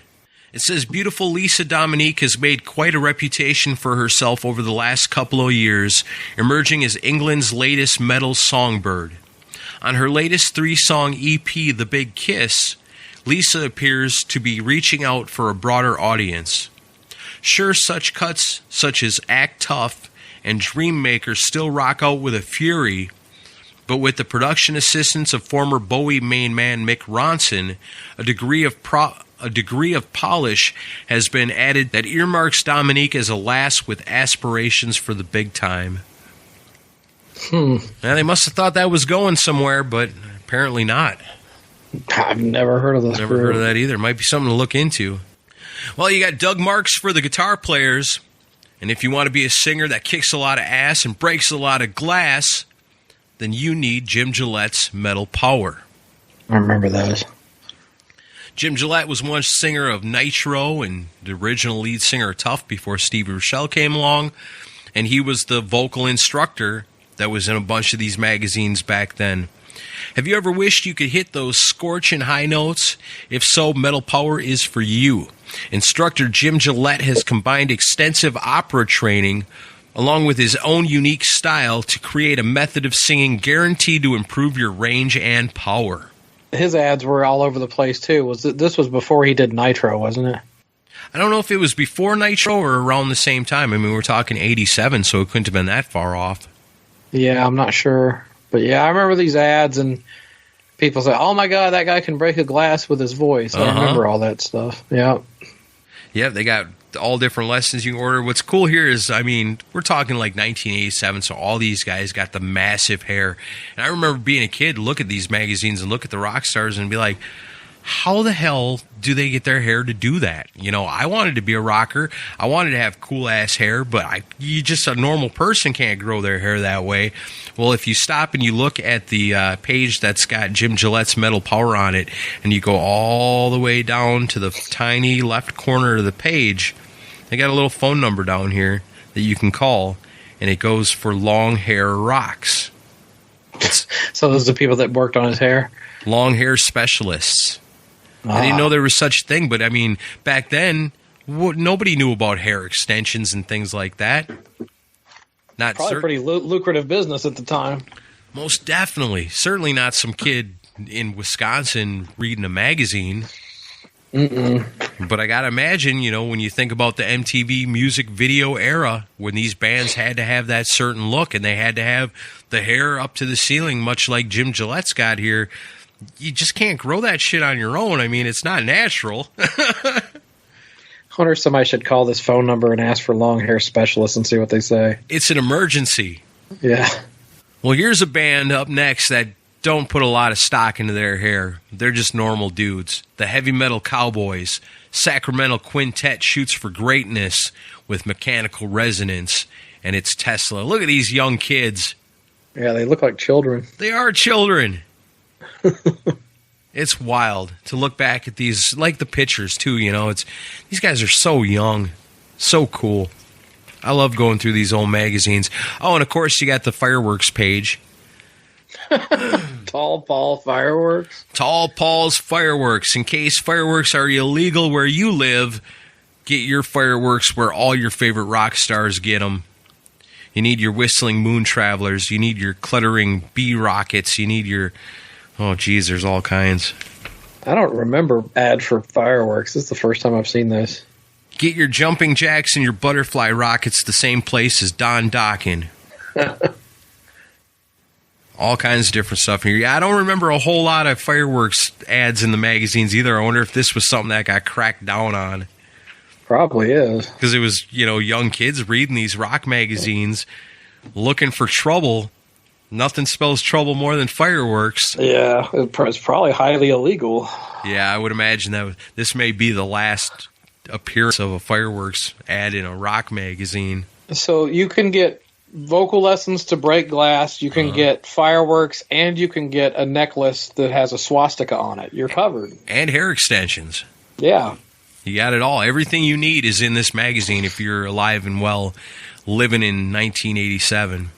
It says, beautiful Lisa Dominique has made quite a reputation for herself over the last couple of years, emerging as England's latest metal songbird. On her latest 3-song EP, The Big Kiss, Lisa appears to be reaching out for a broader audience. Sure, such cuts such as Act Tough and Dreammaker still rock out with a fury, but with the production assistance of former Bowie main man Mick Ronson, a degree of polish has been added that earmarks Dominique as a lass with aspirations for the big time. Now, they must have thought that was going somewhere, but apparently not. I've never heard of this. Never heard of that either. Might be something to look into. Well, you got Doug Marks for the guitar players, and if you want to be a singer that kicks a lot of ass and breaks a lot of glass, then you need Jim Gillette's Metal Power. I remember those. Jim Gillette was once singer of Nitro and the original lead singer of Tough before Steve Rochelle came along, and he was the vocal instructor that was in a bunch of these magazines back then. Have you ever wished you could hit those scorching high notes? If so, Metal Power is for you. Instructor Jim Gillette has combined extensive opera training along with his own unique style to create a method of singing guaranteed to improve your range and power. His ads were all over the place, too. This was before he did Nitro, wasn't it? I don't know if it was before Nitro or around the same time. I mean, we're talking 87, so it couldn't have been that far off. Yeah, I'm not sure. But yeah, I remember these ads, and people say, oh my God, that guy can break a glass with his voice. I remember all that stuff. Yeah. Yeah, they got all different lessons you can order. What's cool here is, I mean, we're talking like 1987, so all these guys got the massive hair. And I remember being a kid, look at these magazines and look at the rock stars and be like, how the hell do they get their hair to do that? You know, I wanted to be a rocker. I wanted to have cool-ass hair, but a normal person can't grow their hair that way. Well, if you stop and you look at the page that's got Jim Gillette's Metal Power on it, and you go all the way down to the tiny left corner of the page, they got a little phone number down here that you can call, and it goes for Long Hair Rocks. So those are the people that worked on his hair? Long hair specialists. I didn't know there was such a thing, but I mean, back then, nobody knew about hair extensions and things like that. Probably pretty lucrative business at the time. Most definitely. Certainly not some kid in Wisconsin reading a magazine. But I got to imagine, you know, when you think about the MTV music video era, when these bands had to have that certain look and they had to have the hair up to the ceiling, much like Jim Gillette's got here, you just can't grow that shit on your own. I mean, it's not natural. I wonder if somebody should call this phone number and ask for long hair specialists and see what they say. It's an emergency. Yeah. Well, here's a band up next that don't put a lot of stock into their hair. They're just normal dudes. The Heavy Metal Cowboys. Sacramento Quintet shoots for greatness with Mechanical Resonance, and it's Tesla. Look at these young kids. Yeah, they look like children. They are children. It's wild to look back at these, like the pictures too, you know. These guys are so young, so cool. I love going through these old magazines. Oh, and of course you got the fireworks page. Tall Paul Fireworks? Tall Paul's Fireworks. In case fireworks are illegal where you live, get your fireworks where all your favorite rock stars get them. You need your whistling moon travelers. You need your cluttering bee rockets. You need your... Oh, geez, there's all kinds. I don't remember ad for fireworks. This is the first time I've seen this. Get your jumping jacks and your butterfly rockets the same place as Don Dockin. All kinds of different stuff here. Yeah, I don't remember a whole lot of fireworks ads in the magazines either. I wonder if this was something that got cracked down on. Probably is. Because it was, young kids reading these rock magazines, looking for trouble. Nothing spells trouble more than fireworks. Yeah, it's probably highly illegal. Yeah, I would imagine that this may be the last appearance of a fireworks ad in a rock magazine. So you can get vocal lessons to break glass, you can get fireworks, and you can get a necklace that has a swastika on it. You're covered. And hair extensions. Yeah. You got it all. Everything you need is in this magazine if you're alive and well, living in 1987.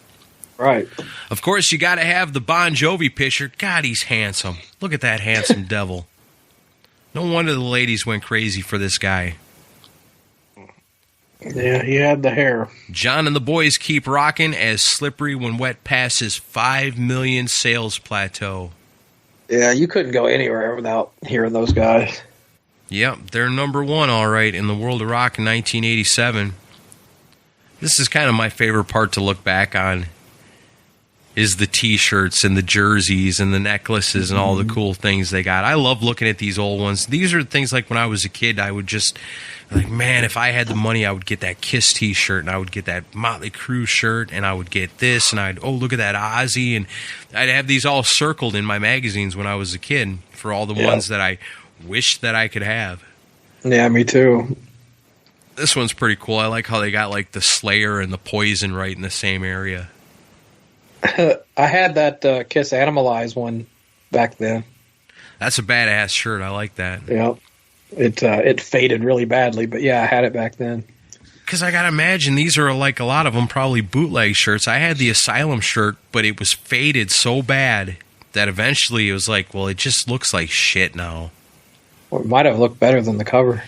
Right. Of course, you got to have the Bon Jovi picture. God, he's handsome. Look at that handsome devil. No wonder the ladies went crazy for this guy. Yeah, he had the hair. John and the boys keep rocking as Slippery When Wet passes 5 million sales plateau. Yeah, you couldn't go anywhere without hearing those guys. Yep, they're number one, all right, in the world of rock in 1987. This is kind of my favorite part to look back on, is the T-shirts and the jerseys and the necklaces and all the cool things they got. I love looking at these old ones. These are things like when I was a kid, I would just, man, if I had the money, I would get that Kiss T-shirt, and I would get that Motley Crue shirt, and I would get this, and look at that Ozzy, and I'd have these all circled in my magazines when I was a kid for all the ones that I wished that I could have. Yeah, me too. This one's pretty cool. I like how they got like the Slayer and the Poison right in the same area. I had that Kiss Animalize one back then. That's a badass shirt. I like that. Yeah. It faded really badly, but yeah, I had it back then. Because I got to imagine these are like a lot of them probably bootleg shirts. I had the Asylum shirt, but it was faded so bad that eventually it was like, well, it just looks like shit now. Well, it might have looked better than the cover.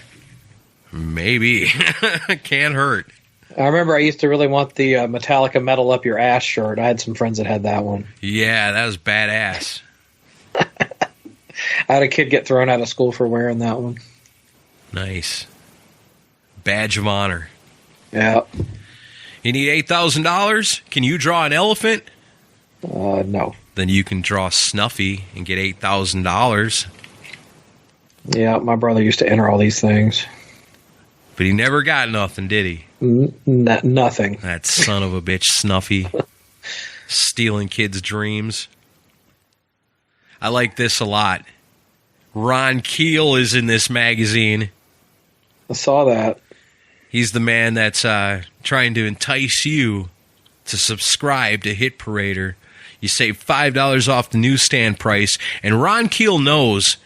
Maybe. Can't hurt. I remember I used to really want the Metallica Metal Up Your Ass shirt. I had some friends that had that one. Yeah, that was badass. I had a kid get thrown out of school for wearing that one. Nice. Badge of honor. Yeah. You need $8,000? Can you draw an elephant? No. Then you can draw Snuffy and get $8,000. Yeah, my brother used to enter all these things. But he never got nothing, did he? Nothing. That son of a bitch, Snuffy. Stealing kids' dreams. I like this a lot. Ron Keel is in this magazine. I saw that. He's the man that's trying to entice you to subscribe to Hit Parader. You save $5 off the newsstand price, and Ron Keel knows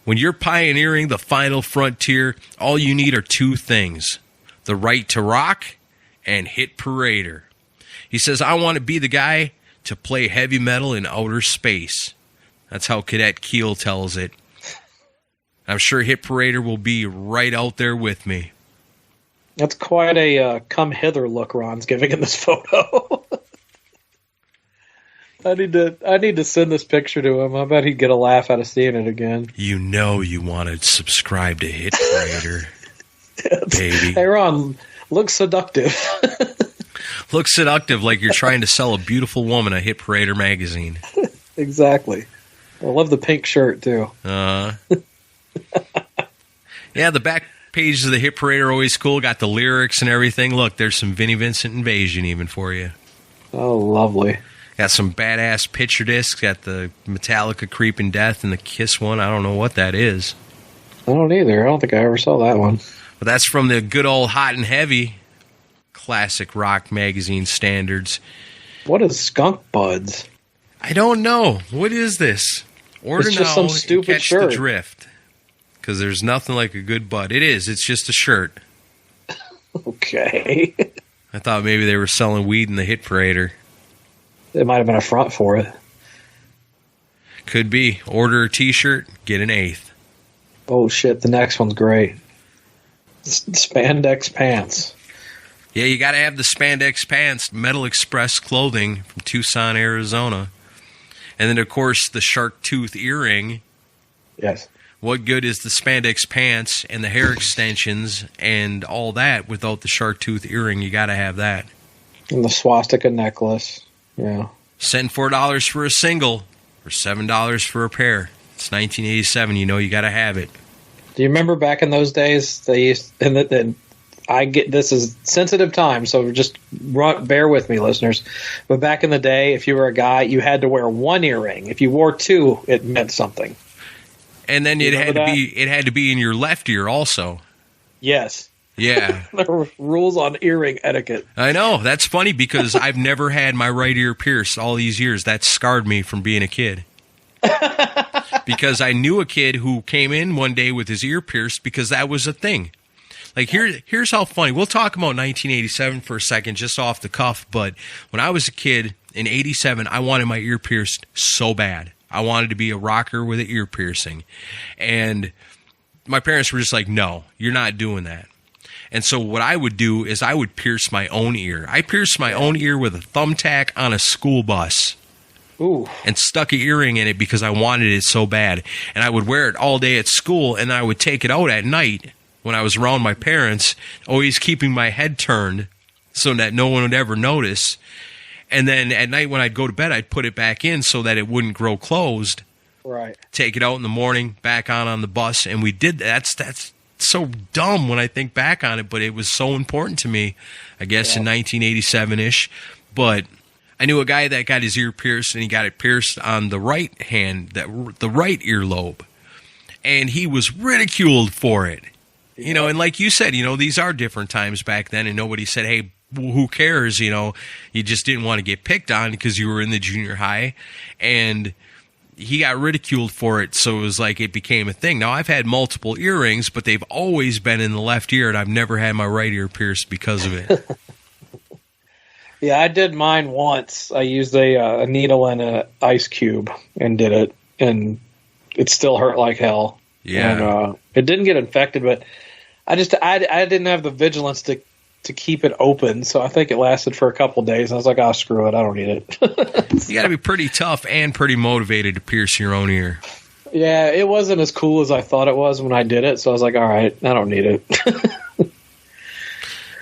when you're pioneering the final frontier, all you need are two things: the right to rock and Hit Parader. He says, I want to be the guy to play heavy metal in outer space. That's how Cadet Keel tells it. I'm sure Hit Parader will be right out there with me. That's quite a come hither look Ron's giving in this photo. I need to send this picture to him. I bet he'd get a laugh out of seeing it again. You know you want to subscribe to Hit Parader, baby. Hey, Ron, look seductive. Look seductive, like you're trying to sell a beautiful woman a Hit Parader magazine. Exactly. I love the pink shirt, too. Yeah, the back pages of the Hit Parader are always cool. Got the lyrics and everything. Look, there's some Vinnie Vincent Invasion even for you. Oh, lovely. Got some badass picture discs. Got the Metallica Creeping Death and the Kiss one. I don't know what that is. I don't either. I don't think I ever saw that one. But that's from the good old Hot and Heavy classic rock magazine standards. What is Skunk Buds? I don't know. What is this? Order it's just now some stupid and catch shirt. The drift. Because there's nothing like a good bud. It is. It's just a shirt. Okay. I thought maybe they were selling weed in the hit parader. It might have been a front for it. Could be. Order a t-shirt, get an eighth. Oh, shit. The next one's great. Spandex pants. Yeah, you got to have the spandex pants, Metal Express clothing from Tucson, Arizona. And then, of course, the shark tooth earring. Yes. What good is the spandex pants and the hair extensions and all that without the shark tooth earring? You got to have that. And the swastika necklace. Yeah. Send $4 for a single or $7 for a pair. It's 1987. You know you got to have it. Do you remember back in those days, they used, and I get, this is sensitive time, so just bear with me, listeners. But back in the day, if you were a guy, you had to wear one earring. If you wore two, it meant something. And then it had to be in your left ear also. Yes. Yeah. There were rules on earring etiquette. I know. That's funny because I've never had my right ear pierced all these years. That scarred me from being a kid. Because I knew a kid who came in one day with his ear pierced because that was a thing. Like, here's how funny. We'll talk about 1987 for a second, just off the cuff. But when I was a kid in 87, I wanted my ear pierced so bad. I wanted to be a rocker with an ear piercing. And my parents were just like, no, you're not doing that. And so what I would do is I would pierce my own ear. I pierced my own ear with a thumbtack on a school bus. Ooh. And stuck an earring in it because I wanted it so bad. And I would wear it all day at school, and I would take it out at night when I was around my parents, always keeping my head turned so that no one would ever notice. And then at night when I'd go to bed, I'd put it back in so that it wouldn't grow closed. Right. Take it out in the morning, back on the bus, and we did that. That's so dumb when I think back on it, but it was so important to me, I guess, in 1987-ish. But I knew a guy that got his ear pierced, and he got it pierced on the right hand, the right earlobe. And he was ridiculed for it. You know, and like you said, you know, these are different times back then, and nobody said, hey, who cares? You know, you just didn't want to get picked on because you were in the junior high, and he got ridiculed for it, so it was like it became a thing. Now, I've had multiple earrings, but they've always been in the left ear, and I've never had my right ear pierced because of it. Yeah, I did mine once. I used a needle and an ice cube and did it, and it still hurt like hell. Yeah. And it didn't get infected, but I didn't have the vigilance to keep it open, so I think it lasted for a couple days. I was like, oh, screw it, I don't need it. You got to be pretty tough and pretty motivated to pierce your own ear. Yeah, it wasn't as cool as I thought it was when I did it, so I was like, all right, I don't need it.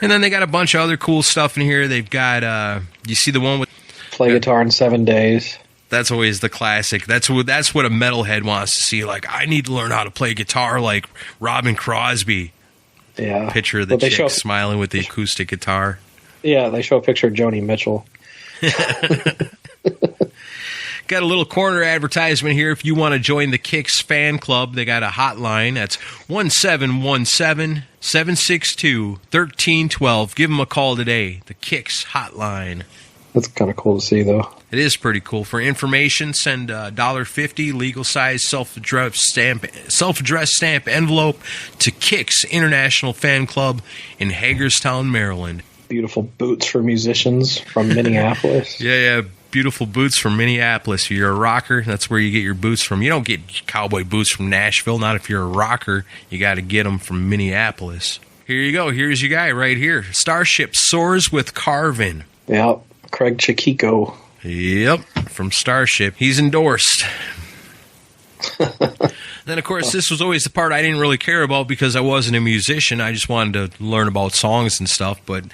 And then they got a bunch of other cool stuff in here. They've got, you see the one with... Play guitar in 7 days. That's always the classic. That's what a metalhead wants to see. Like, I need to learn how to play guitar like Robin Crosby. Yeah. Picture of the chick smiling with the acoustic guitar. Yeah, they show a picture of Joni Mitchell. Got a little corner advertisement here. If you want to join the Kicks fan club, they got a hotline. That's 1717-762-1312. Give them a call today. The Kicks hotline. That's kind of cool to see, though. It is pretty cool. For information, send $1.50 legal size self-addressed stamp envelope to Kicks International Fan Club in Hagerstown, Maryland. Beautiful boots for musicians from Minneapolis. Yeah. Beautiful boots from Minneapolis. If you're a rocker, that's where you get your boots from. You don't get cowboy boots from Nashville. Not if you're a rocker. You got to get them from Minneapolis. Here you go. Here's your guy right here. Starship soars with Carvin. Yep. Craig Chiquico. Yep. From Starship. He's endorsed. Then, of course, this was always the part I didn't really care about because I wasn't a musician. I just wanted to learn about songs and stuff. But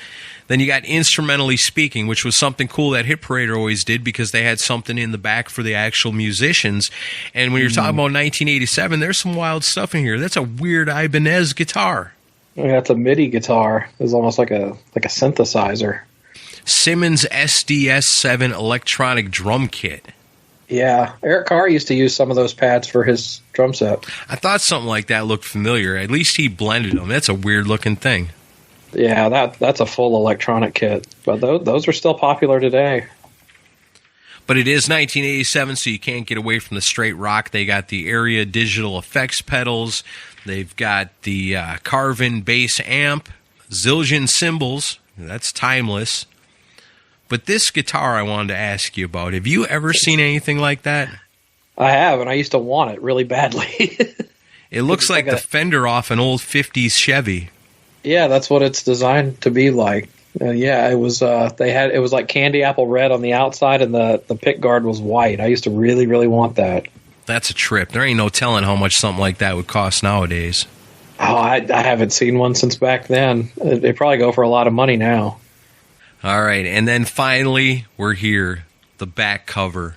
then you got Instrumentally Speaking, which was something cool that Hit Parader always did because they had something in the back for the actual musicians. And when you're talking about 1987, there's some wild stuff in here. That's a weird Ibanez guitar. Yeah, it's a MIDI guitar. It's almost like a synthesizer. Simmons SDS7 electronic drum kit. Yeah, Eric Carr used to use some of those pads for his drum set. I thought something like that looked familiar. At least he blended them. That's a weird-looking thing. Yeah, that's a full electronic kit. But those are still popular today. But it is 1987, so you can't get away from the straight rock. They got the Area digital effects pedals. They've got the Carvin bass amp, Zildjian cymbals, That's timeless. But this guitar I wanted to ask you about. Have you ever seen anything like that? I have, and I used to want it really badly. It looks like the fender off an old 50s Chevy. Yeah, that's what it's designed to be like. It was it was like candy apple red on the outside, and the pick guard was white. I used to really, really want that. That's a trip. There ain't no telling how much something like that would cost nowadays. Oh, I haven't seen one since back then. They probably go for a lot of money now. All right, and then finally, we're here. The back cover.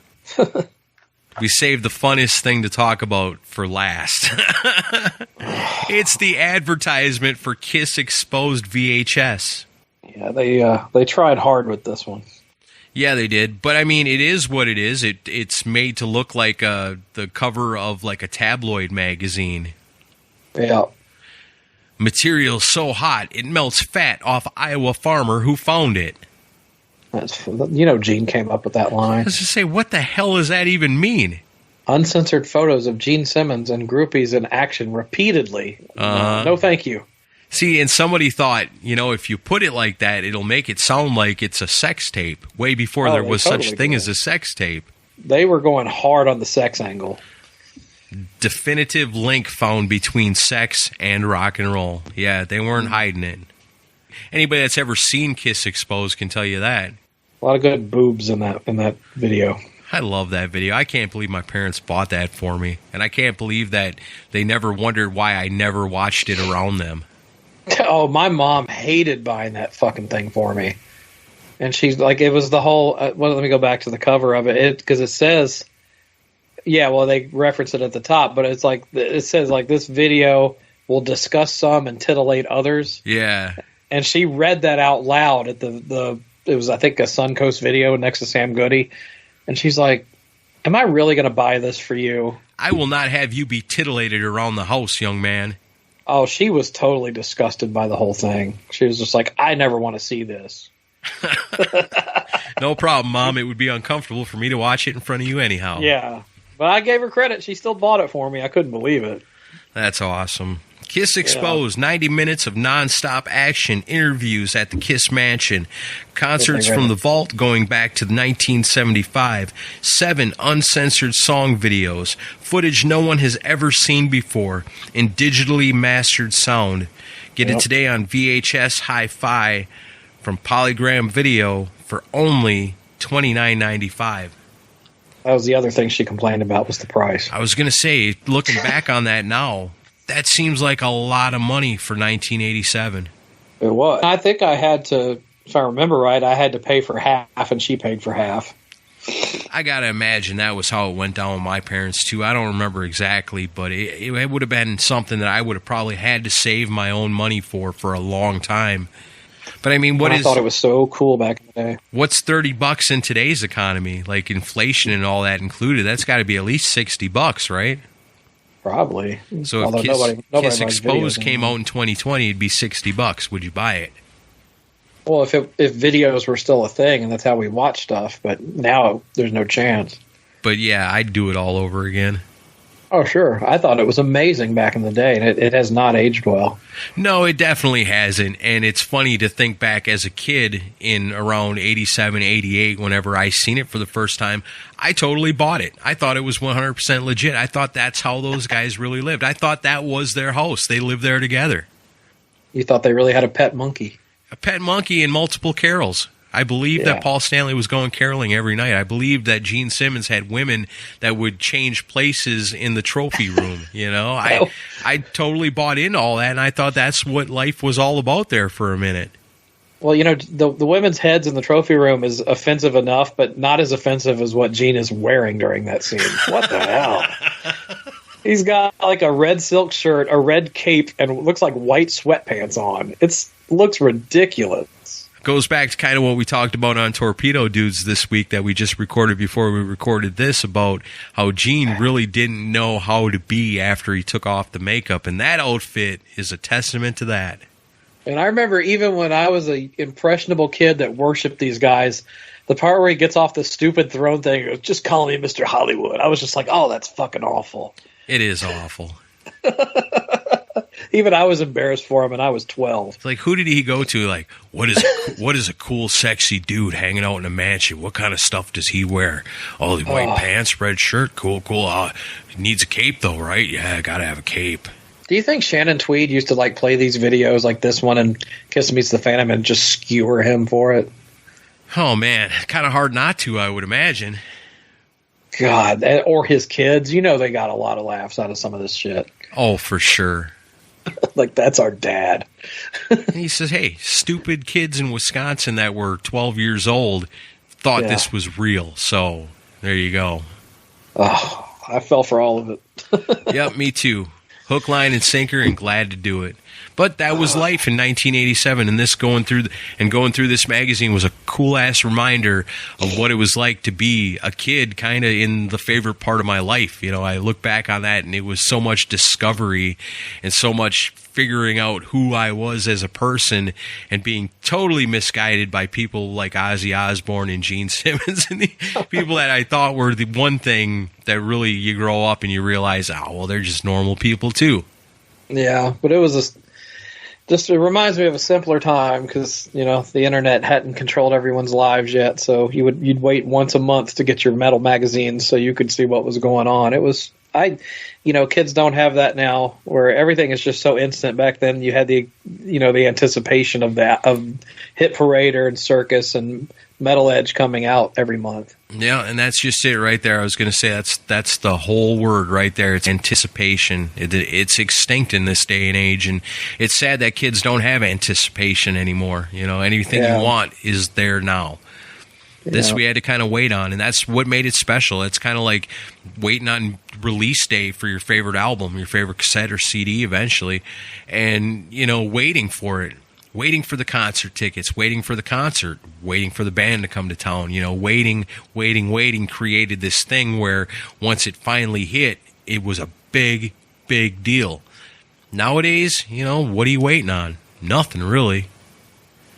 We saved the funnest thing to talk about for last. It's the advertisement for Kiss Exposed VHS. Yeah, they tried hard with this one. Yeah, they did. But, I mean, it is what it is. It's made to look like the cover of, like, a tabloid magazine. Yeah. Material so hot, it melts fat off Iowa farmer who found it. Gene came up with that line. I was just say, what the hell does that even mean? Uncensored photos of Gene Simmons and groupies in action repeatedly. No, thank you. See, and somebody thought, if you put it like that, it'll make it sound like it's a sex tape, way before there was such a thing as a sex tape. They were going hard on the sex angle. Definitive link found between sex and rock and roll. Yeah, they weren't hiding it. Anybody that's ever seen Kiss Exposed can tell you that. A lot of good boobs in that video. I love that video. I can't believe my parents bought that for me. And I can't believe that they never wondered why I never watched it around them. Oh, my mom hated buying that fucking thing for me. And she's like, it was the whole, let me go back to the cover of it. Because it says, they reference it at the top, but it's like, it says like this video will discuss some and titillate others. Yeah. And she read that out loud at it was, I think, a Suncoast video next to Sam Goody. And she's like, am I really going to buy this for you? I will not have you be titillated around the house, young man. Oh, she was totally disgusted by the whole thing. She was just like, I never want to see this. No problem, Mom. It would be uncomfortable for me to watch it in front of you anyhow. Yeah. But I gave her credit. She still bought it for me. I couldn't believe it. That's awesome. Kiss Exposed, 90 minutes of nonstop action, interviews at the Kiss Mansion, concerts from the vault going back to 1975, 7 uncensored song videos, footage no one has ever seen before, and digitally mastered sound. Get it today on VHS Hi-Fi from Polygram Video for only $29.95. That was the other thing she complained about was the price. I was going to say, looking back on that now, that seems like a lot of money for 1987. It was. I think I had to, if I remember right, I had to pay for half, and she paid for half. I got to imagine that was how it went down with my parents, too. I don't remember exactly, but it would have been something that I would have probably had to save my own money for a long time. But, I mean, I thought it was so cool back in the day. What's $30 in today's economy? Like inflation and all that included, that's got to be at least $60, right? Probably. So if Kiss Exposed came out in 2020, it'd be $60. Would you buy it? Well, if videos were still a thing, and that's how we watch stuff, but now there's no chance. But yeah, I'd do it all over again. Oh, sure. I thought it was amazing back in the day, and it has not aged well. No, it definitely hasn't. And it's funny to think back as a kid in around 87, 88, whenever I seen it for the first time, I totally bought it. I thought it was 100% legit. I thought that's how those guys really lived. I thought that was their house. They lived there together. You thought they really had a pet monkey? A pet monkey and multiple carols. I believe that Paul Stanley was going caroling every night. I believe that Gene Simmons had women that would change places in the trophy room. I totally bought into all that, and I thought that's what life was all about there for a minute. Well, the women's heads in the trophy room is offensive enough, but not as offensive as what Gene is wearing during that scene. What the hell? He's got like a red silk shirt, a red cape, and looks like white sweatpants on. It looks ridiculous. Goes back to kind of what we talked about on Torpedo Dudes this week that we just recorded before we recorded this about how Gene really didn't know how to be after he took off the makeup, and that outfit is a testament to that. And I remember even when I was an impressionable kid that worshipped these guys, the part where he gets off the stupid throne thing, goes, just call me Mr. Hollywood. I was just like, oh, that's fucking awful. It is awful. Even I was embarrassed for him, and I was 12. It's like, who did he go to? Like, what is a cool, sexy dude hanging out in a mansion? What kind of stuff does he wear? Oh, the white pants, red shirt, cool. He needs a cape, though, right? Yeah, gotta have a cape. Do you think Shannon Tweed used to like play these videos like this one and Kiss Meets the Phantom and just skewer him for it? Oh, man. Kind of hard not to, I would imagine. God, or his kids. You know they got a lot of laughs out of some of this shit. Oh, for sure. Like, that's our dad. And he says, hey, stupid kids in Wisconsin that were 12 years old thought this was real. So, there you go. Oh, I fell for all of it. Yep, me too. Hook, line, and sinker, and glad to do it. But that was life in 1987, and this going through this magazine was a cool-ass reminder of what it was like to be a kid kind of in the favorite part of my life. You know, I look back on that, and it was so much discovery and so much figuring out who I was as a person and being totally misguided by people like Ozzy Osbourne and Gene Simmons and the people that I thought were the one thing that really you grow up and you realize, oh, well, they're just normal people too. Yeah, but it was it reminds me of a simpler time because, you know, the internet hadn't controlled everyone's lives yet. So you'd wait once a month to get your metal magazines so you could see what was going on. Kids don't have that now where everything is just so instant. Back then you had the anticipation of Hit Parader and Circus and Metal Edge coming out every month. Yeah, and that's just it right there. I was going to say that's the whole word right there. It's anticipation. It's extinct in this day and age, and it's sad that kids don't have anticipation anymore. You know, anything you want is there now. This we had to kind of wait on, and that's what made it special. It's kind of like waiting on release day for your favorite album, your favorite cassette or CD eventually, and, you know, waiting for it. Waiting for the concert tickets, waiting for the concert, waiting for the band to come to town, you know, waiting created this thing where once it finally hit, it was a big, big deal. Nowadays, you know, what are you waiting on? Nothing really.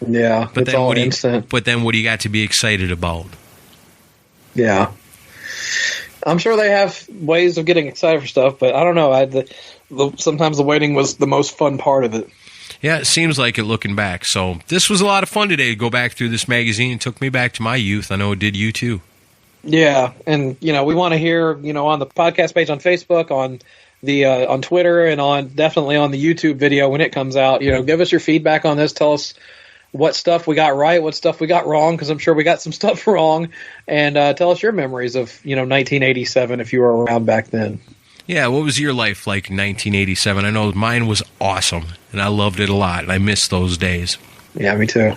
Yeah, but it's all instant. But then what do you got to be excited about? Yeah. I'm sure they have ways of getting excited for stuff, but I don't know. Sometimes the waiting was the most fun part of it. Yeah, it seems like it looking back. So this was a lot of fun today to go back through this magazine. It took me back to my youth. I know it did you too. Yeah, and, you know, we want to hear, you know, on the podcast page on Facebook, on the on Twitter, and definitely on the YouTube video when it comes out. You know, give us your feedback on this. Tell us what stuff we got right, what stuff we got wrong, because I'm sure we got some stuff wrong. And tell us your memories of, you know, 1987 if you were around back then. Yeah, what was your life like in 1987? I know mine was awesome, and I loved it a lot, and I miss those days. Yeah, me too.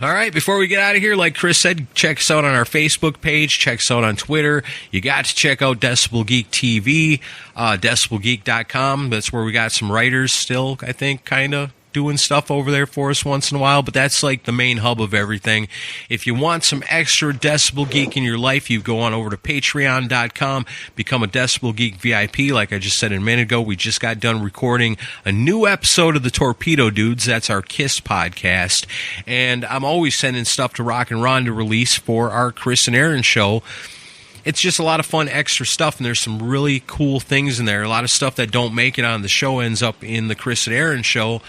All right, before we get out of here, like Chris said, check us out on our Facebook page, check us out on Twitter. You got to check out Decibel Geek TV, decibelgeek.com. That's where we got some writers still, I think, kind of doing stuff over there for us once in a while, but that's like the main hub of everything. If you want some extra Decibel Geek in your life, you go on over to patreon.com, become a Decibel Geek VIP. Like I just said a minute ago, we just got done recording a new episode of the Torpedo Dudes. That's our KISS podcast, and I'm always sending stuff to Rock and Ron to release for our Chris and Aaron show. It's just a lot of fun extra stuff, and there's some really cool things in there. A lot of stuff that don't make it on the show ends up in the Chris and Aaron show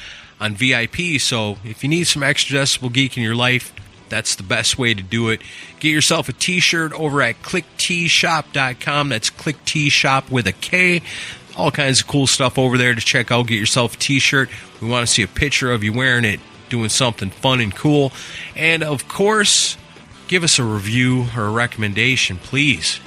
on VIP. So if you need some extra Decibel Geek in your life, that's the best way to do it. Get yourself a t-shirt over at clickteeshop.com. That's clickteeshop with a K. All kinds of cool stuff over there to check out. Get yourself a t-shirt. We want to see a picture of you wearing it, doing something fun and cool. And of course, give us a review or a recommendation, please.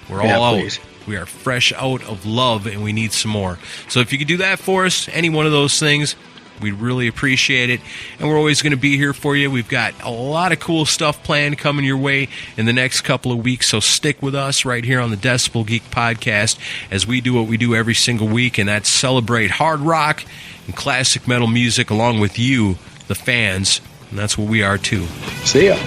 We're all out. Please. We are fresh out of love, and we need some more. So if you could do that for us, any one of those things, we'd really appreciate it, and we're always going to be here for you. We've got a lot of cool stuff planned coming your way in the next couple of weeks, so stick with us right here on the Decibel Geek podcast as we do what we do every single week, and that's celebrate hard rock and classic metal music along with you, the fans, and that's what we are too. See ya.